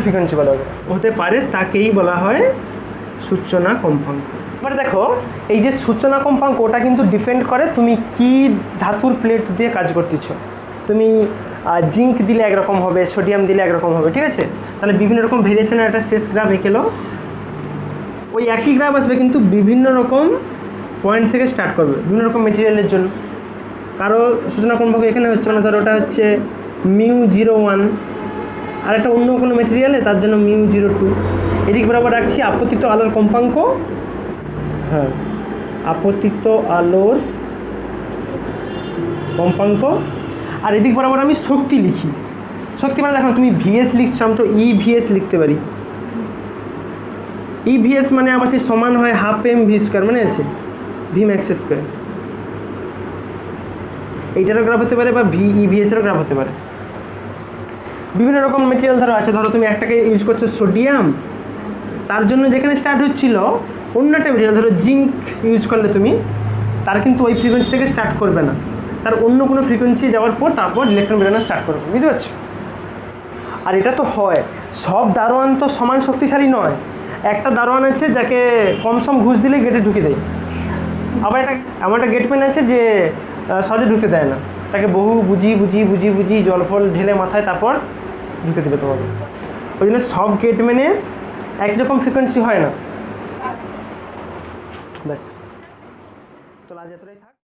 ফ্রিকোয়েন্সি বলা হতে পারে, তাকেই বলা হয় সূচনা কম্পাঙ্ক। এবার দেখো, এই যে সূচনা কম্পাঙ্ক, ওটা কিন্তু ডিপেন্ড করে তুমি কি ধাতুর প্লেট দিয়ে কাজ করতেছো। তুমি জিঙ্ক দিলে একরকম হবে, সোডিয়াম দিলে একরকম হবে, ঠিক আছে? তাহলে বিভিন্ন রকম ভেরিয়েশনের একটা শেষ গ্রাফ এঁকেলো। ওই একই গ্রাফ আসবে, কিন্তু বিভিন্ন রকম পয়েন্ট থেকে স্টার্ট করবে, বিভিন্ন রকম মেটেরিয়ালের জন্য। কারো সূচনা কম্পাঙ্ক এখানে হচ্ছে, মানে ধরো ওটা হচ্ছে μ01, আর একটা অন্য কোনো মেটেরিয়ালে তার জন্য μ02। এদিক বরাবর রাখছি আপতিত আলোর কম্পাঙ্ক, হ্যাঁ, আপতিত আলোর কম্পাঙ্ক। আর এদিক বরাবর আমি শক্তি লিখি। শক্তি মানে দেখো, তুমি ভিএস লিখছো, আমি তো ইভিএস লিখতে পারি। ইভিএস মানে আবার সেই সমান হয় হাফ এম ভি স্কোয়ার, মানে আছে ভি ম্যাক্স স্কোয়ার। এইটারও গ্রাফ হতে পারে বা ইভিএসেরও গ্রাফ হতে পারে। বিভিন্ন রকম মেটেরিয়াল ধরো আছে, ধরো তুমি একটাকে ইউজ করছো সোডিয়াম, তার জন্য যেখানে স্টার্ট হচ্ছিল অন্য একটা মেটেরিয়াল, ধরো জিঙ্ক ইউজ করলে তুমি, তার কিন্তু ওই ফ্রিকোয়েন্সি থেকে স্টার্ট করবে না, তার অন্য কোনো ফ্রিকোয়েন্সি যাওয়ার পর তারপর ইলেকট্রন বেরোনো স্টার্ট করবে। বুঝতে পারছো? আর এটা তো হয়, সব দারোয়ান তো সমান শক্তিশালী নয়। একটা দারোয়ান আছে যাকে কম সম ঘুষ দিলে গেটে ঢুকে দেয়, আবার এমন একটা গেটম্যান আছে যে সহজে ঢুকতে দেয় না, তাকে বহু বুঝি জল ফল ঢেলে মাথায় তারপর ঢুকতে দেবে তোমাকে। ওই জন্য সব গেটম্যানের একই রকম ফ্রিকোয়েন্সি হয় না। ব্যাস, চলো আজ এতটাই থাক।